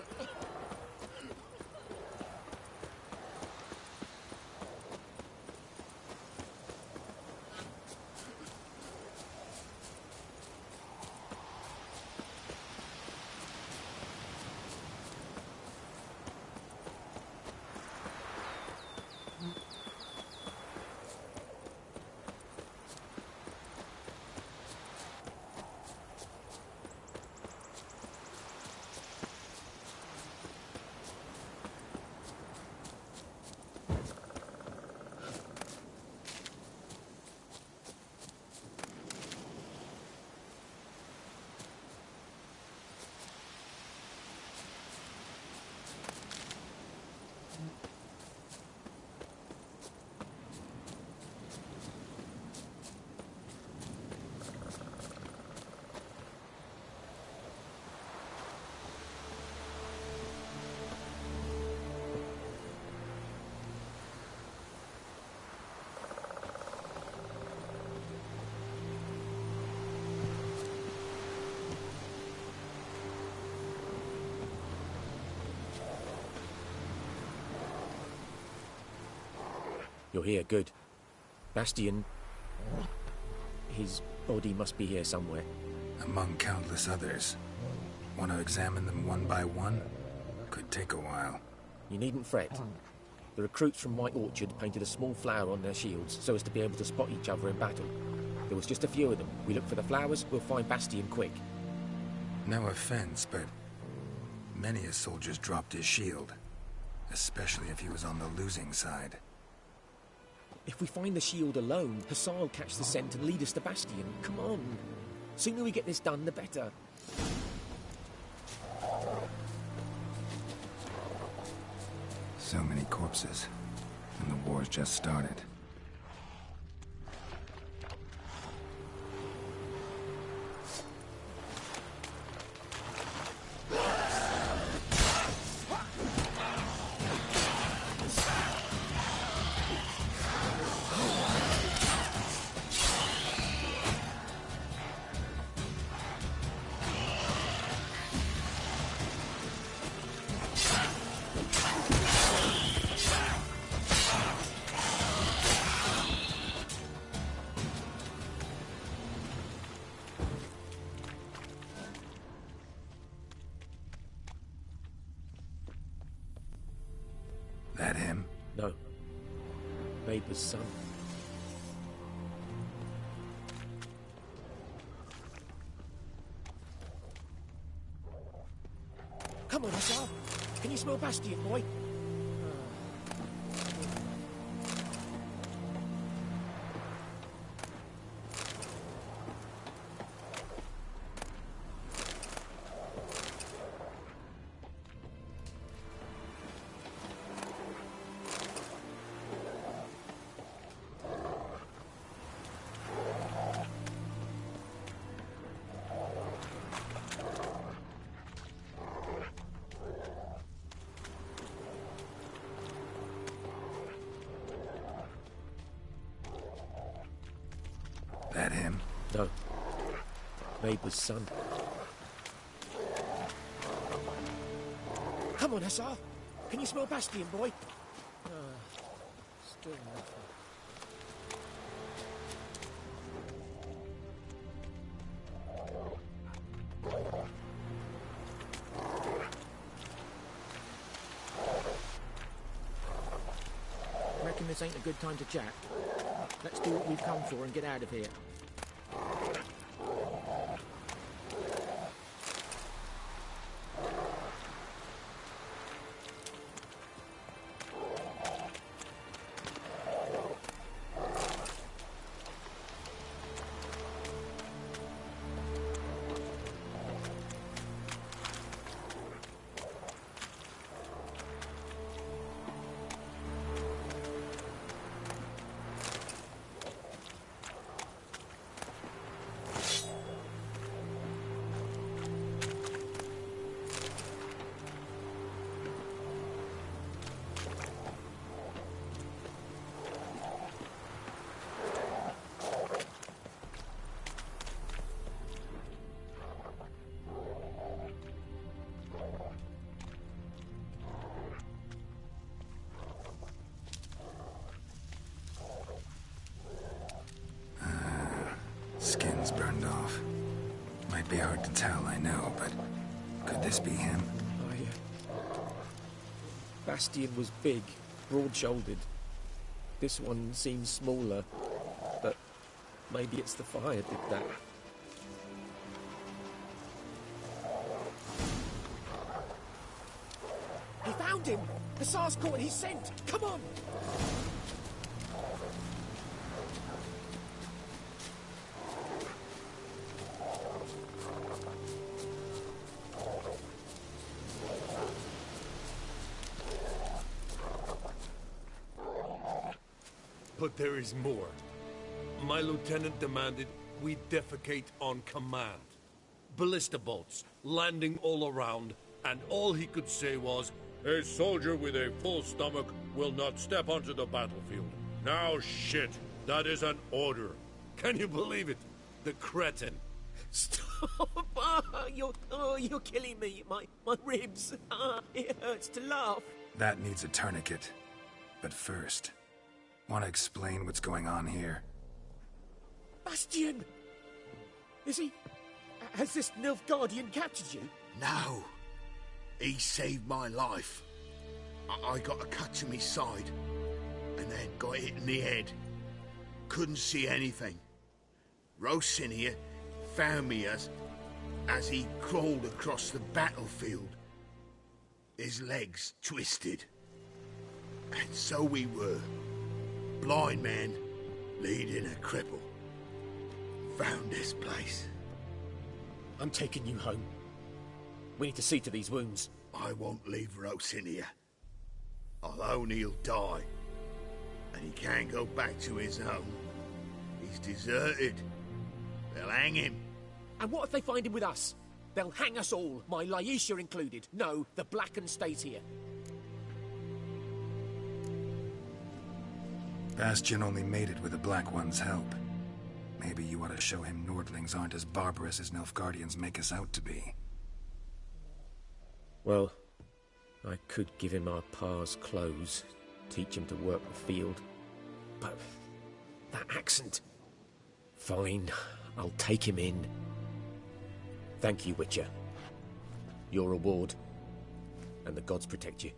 You're here, good. Bastion... his body must be here somewhere. Among countless others. Want to examine them one by one? Could take a while. You needn't fret. The recruits from White Orchard painted a small flower on their shields so as to be able to spot each other in battle. There was just a few of them. We look for the flowers, we'll find Bastion quick. No offense, but many a soldier's dropped his shield. Especially if he was on the losing side. If we find the shield alone, Hussar will catch the scent and lead us to Bastion. Come on. Sooner we get this done, the better. So many corpses. And the war's just started. No. Neighbour's son. Come on, Hussar! Can you smell Bastion, boy? That him? No. Neighbour's son. Come on, Hussar! Can you smell Bastion, boy? Still nothing. Reckon this ain't a good time to chat. Let's do what we've come for and get out of here. Skin's burned off. Might be hard to tell, I know, but could this be him? Bastion was big, broad-shouldered. This one seems smaller, but maybe it's the fire did that. He found him! The Tsar's caught his scent! Come on! But there is more. My lieutenant demanded we defecate on command. Ballista bolts, landing all around, and all he could say was, "A soldier with a full stomach will not step onto the battlefield." Now shit, that is an order. Can you believe it? The cretin. Stop! You're killing me. My ribs. It hurts to laugh. That needs a tourniquet. But first, want to explain what's going on here? Bastion! Is he... Has this Nilfgaardian captured you? No. He saved my life. I got a cut to my side, and then got hit in the head. Couldn't see anything. Rosinia found me as he crawled across the battlefield. His legs twisted. And so we were. Blind man leading a cripple. Found this place. I'm taking you home. We need to see to these wounds. I won't leave Rosinia. I'll own he'll die. And he can't go back to his home. He's deserted. They'll hang him. And what if they find him with us? They'll hang us all, my Laisha included. No, the Blacken stays here. Bastion only made it with the Black One's help. Maybe you ought to show him Nordlings aren't as barbarous as Nilfgaardians make us out to be. Well, I could give him our pa's clothes, teach him to work the field. But that accent... Fine, I'll take him in. Thank you, Witcher. Your reward, and the gods protect you.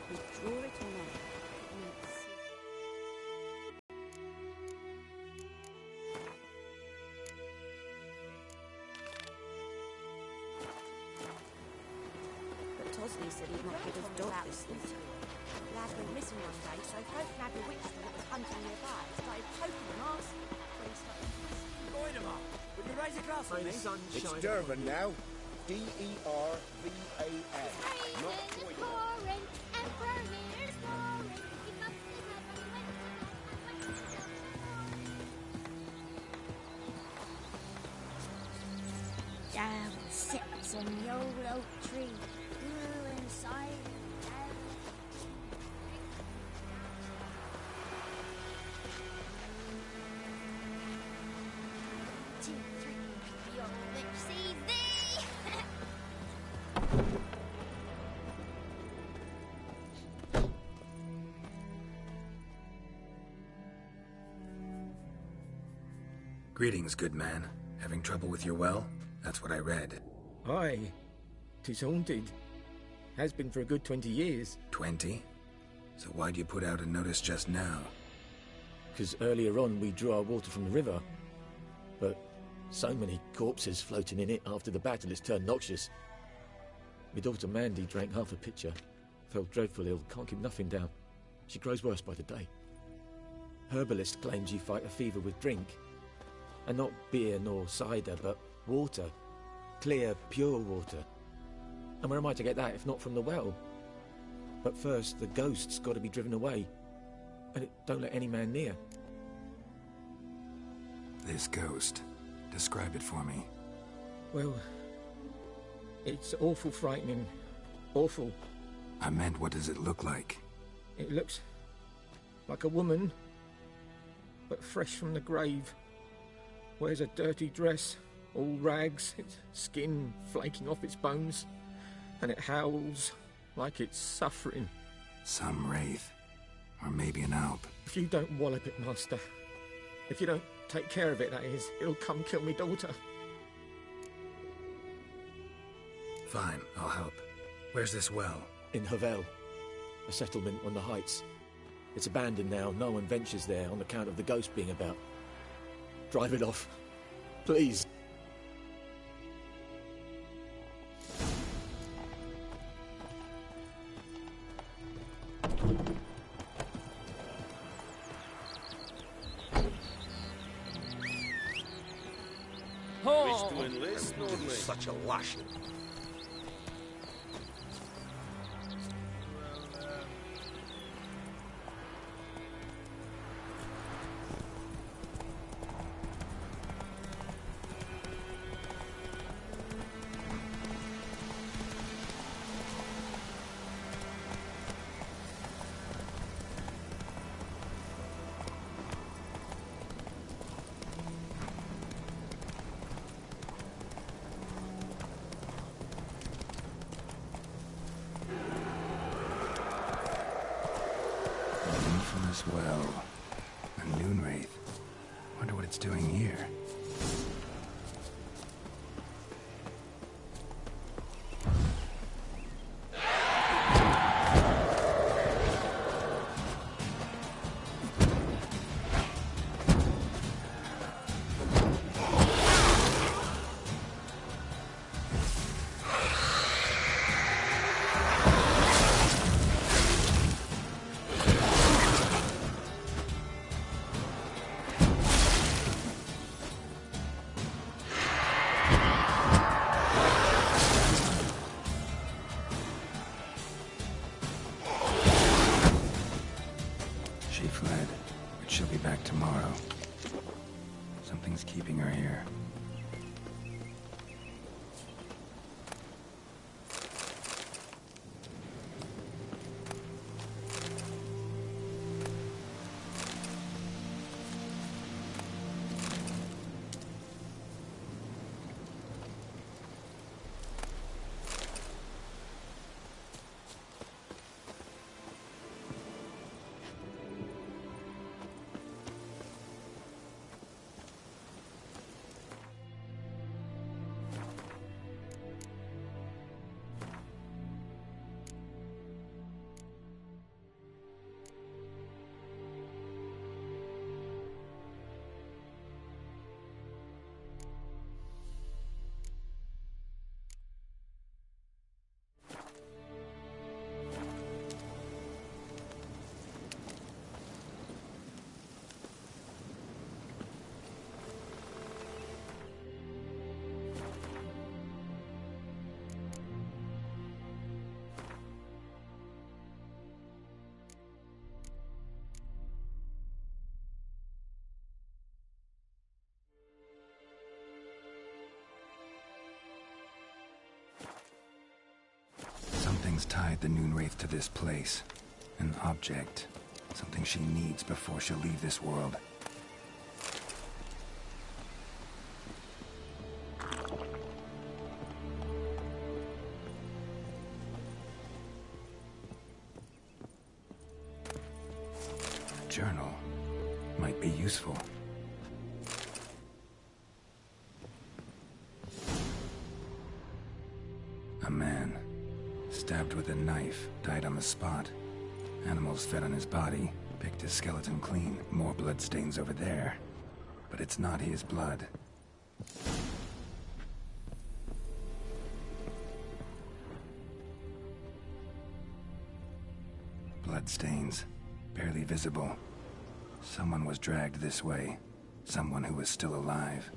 Should we draw it or not? Let's see. But Tosley said he'd not give his dog this water. Lad went missing one day, so folk nabbed a witch that was hunting nearby. Started poking him, asking. When he started twisting. Void him up. Will you raise a glass for me? It's Durban now. D-E-R-V-A-N. Not Void. Pouring, emperor here's pouring. He must have had Down sits on the old oak tree, grew inside. Two, three, your lips see thee. Greetings, good man. Having trouble with your well? That's what I read. Aye. 'Tis haunted. Has been for a good 20 years. 20? So why'd you put out a notice just now? Because earlier on we drew our water from the river. But so many corpses floating in it after the battle it's turned noxious. My daughter Mandy drank half a pitcher. Felt dreadful ill, can't keep nothing down. She grows worse by the day. Herbalist claims you fight a fever with drink. And not beer nor cider, but water. Clear, pure water. And where am I to get that if not from the well? But first, the ghost's got to be driven away. And it don't let any man near. This ghost. Describe it for me. Well, it's awful frightening. Awful. I meant, what does it look like? It looks like a woman, but fresh from the grave. Wears a dirty dress, all rags, its skin flaking off its bones, and it howls like it's suffering. Some wraith. Or maybe an alp. If you don't wallop it, Master, if you don't take care of it, that is, it'll come kill me daughter. Fine, I'll help. Where's this well? In Havel, a settlement on the heights. It's abandoned now, no one ventures there on account of the ghost being about. Drive it off, please. Wish to enlist, Give you such a lashing. Infamous well. A noon wraith. Wonder what it's doing here. She fled, but she'll be back tomorrow. Something's keeping her here. tied the Noonwraith to this place. An object. Something she needs before she'll leave this world. A journal. Might be useful. A man, stabbed with a knife, died on the spot. Animals fed on his body, picked his skeleton clean. More bloodstains over there. But it's not his blood. Bloodstains, barely visible. Someone was dragged this way. Someone who was still alive.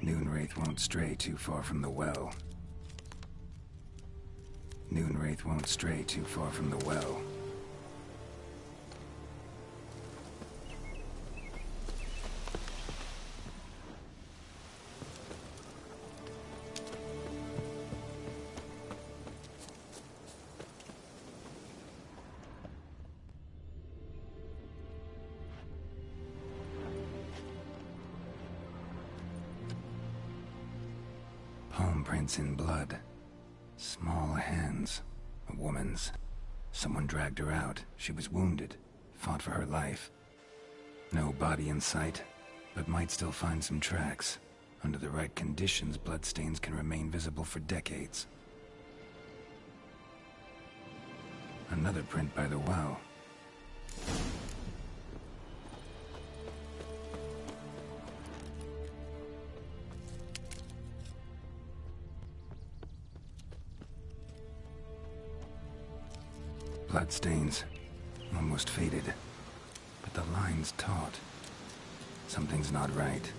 Noonwraith won't stray too far from the well. Noonwraith won't stray too far from the well. Palm prints in blood. Small hands. A woman's. Someone dragged her out. She was wounded. Fought for her life. No body in sight, but might still find some tracks. Under the right conditions, bloodstains can remain visible for decades. Another print by the well. Bloodstains. Almost faded. But the line's taut. Something's not right.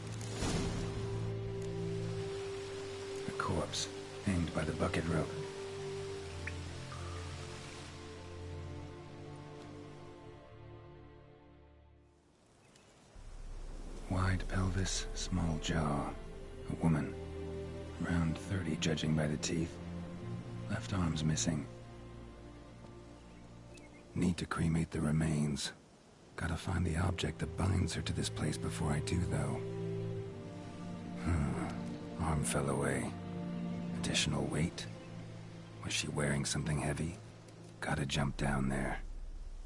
A corpse, hanged by the bucket rope. Wide pelvis, small jaw. A woman. Around 30, judging by the teeth. Left arm's missing. Need to cremate the remains. Gotta find the object that binds her to this place before I do, though. Arm fell away. Additional weight? Was she wearing something heavy? Gotta jump down there.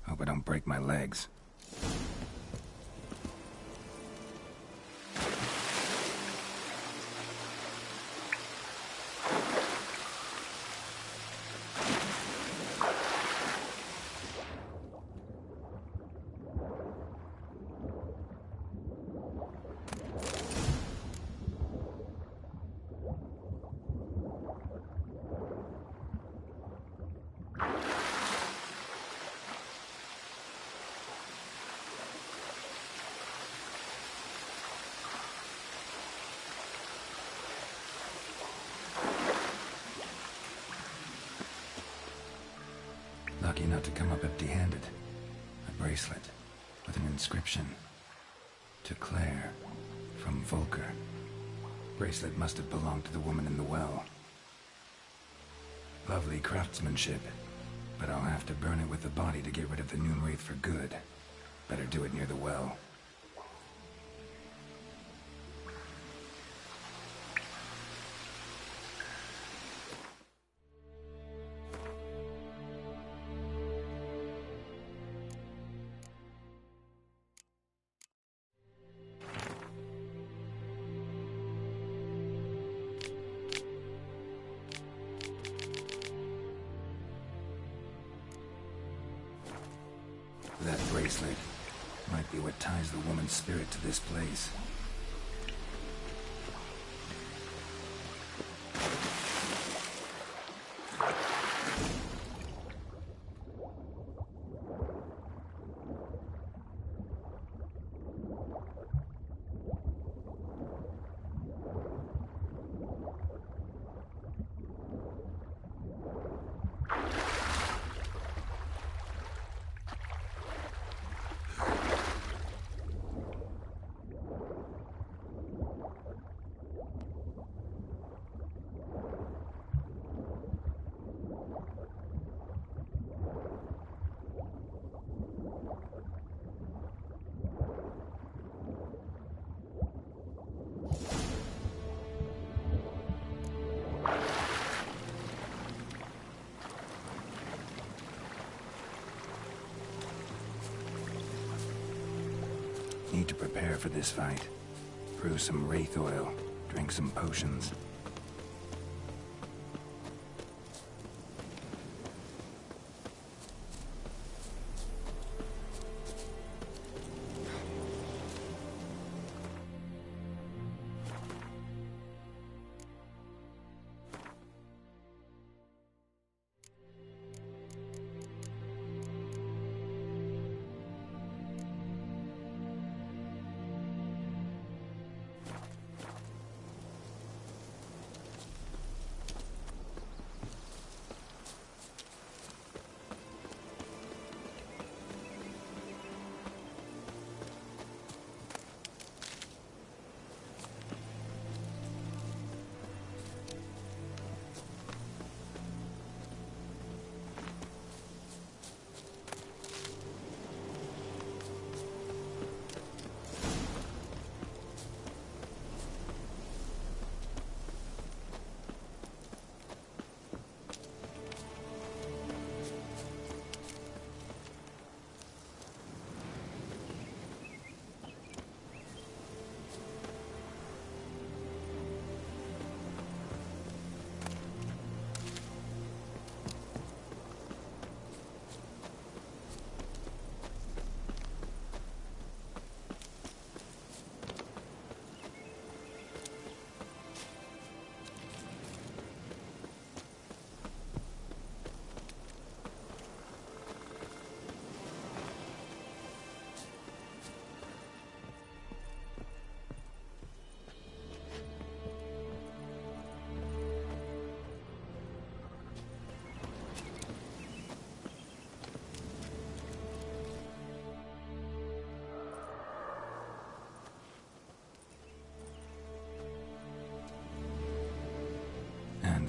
Hope I don't break my legs. Lucky not to come up empty-handed. A bracelet with an inscription. To Claire, from Volker. Bracelet must have belonged to the woman in the well. Lovely craftsmanship, but I'll have to burn it with the body to get rid of the Noonwraith for good. Better do it near the well. That bracelet might be what ties the woman's spirit to this place. Need to prepare for this fight. Brew some wraith oil, drink some potions.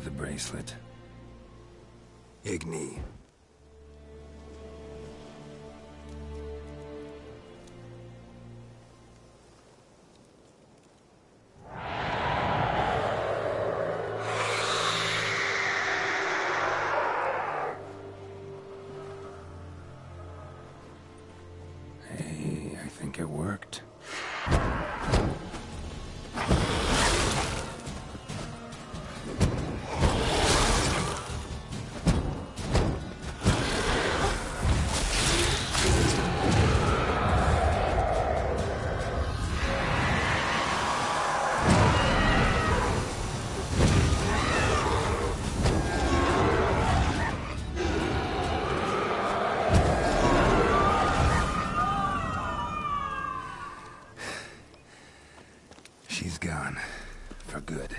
the bracelet. Igni. Hey, I think it worked. She's gone. For good.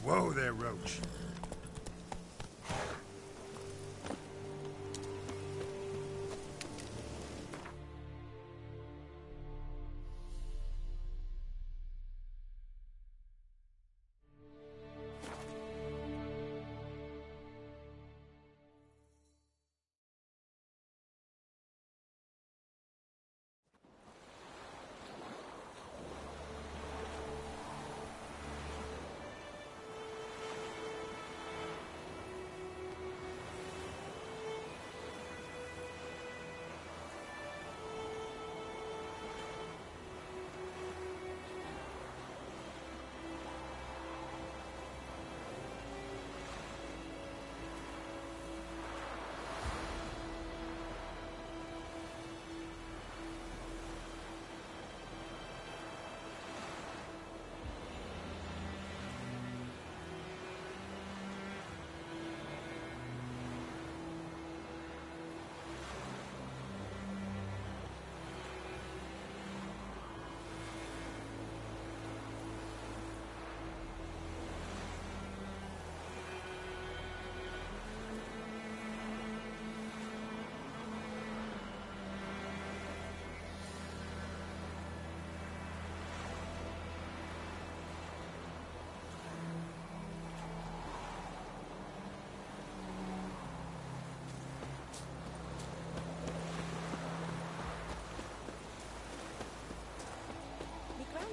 Whoa there, Roach.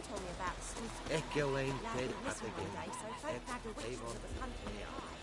Told me about Swift. Echoing Lad dead went up missing one again. day, so folk nabbed a witch that was hunting the eye.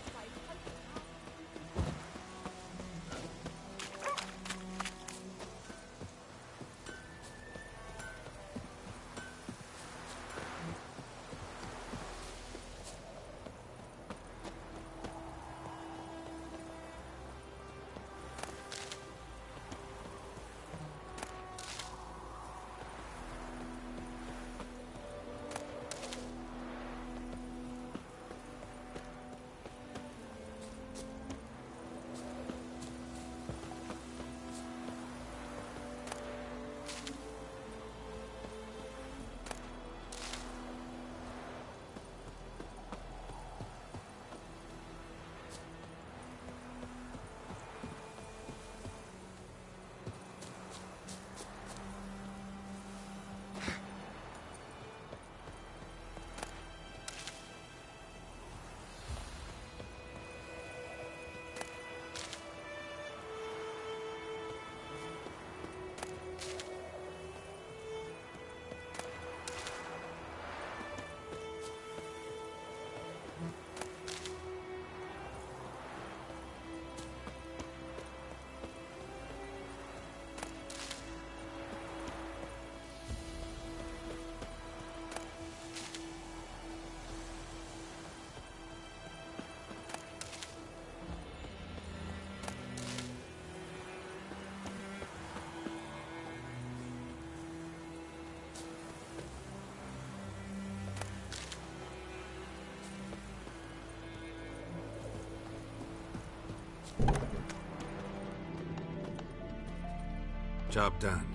Job done.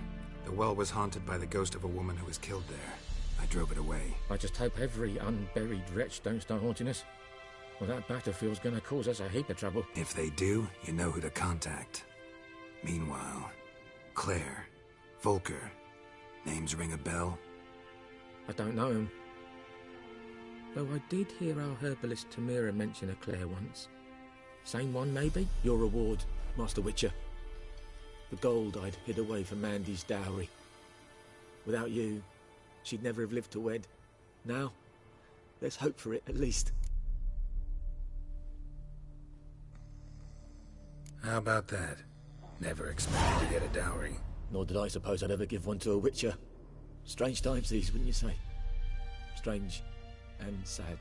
The well was haunted by the ghost of a woman who was killed there. I drove it away. I just hope every unburied wretch don't start haunting us. Well, that battlefield's gonna cause us a heap of trouble. If they do, you know who to contact. Meanwhile, Claire, Volker, names ring a bell? I don't know him. Though I did hear our herbalist Tamira mention a Claire once. Same one, maybe? Your reward, Master Witcher. The gold I'd hid away for Mandy's dowry. Without you, she'd never have lived to wed. Now, there's hope for it, at least. How about that? Never expected to get a dowry. Nor did I suppose I'd ever give one to a Witcher. Strange times these, wouldn't you say? Strange and sad.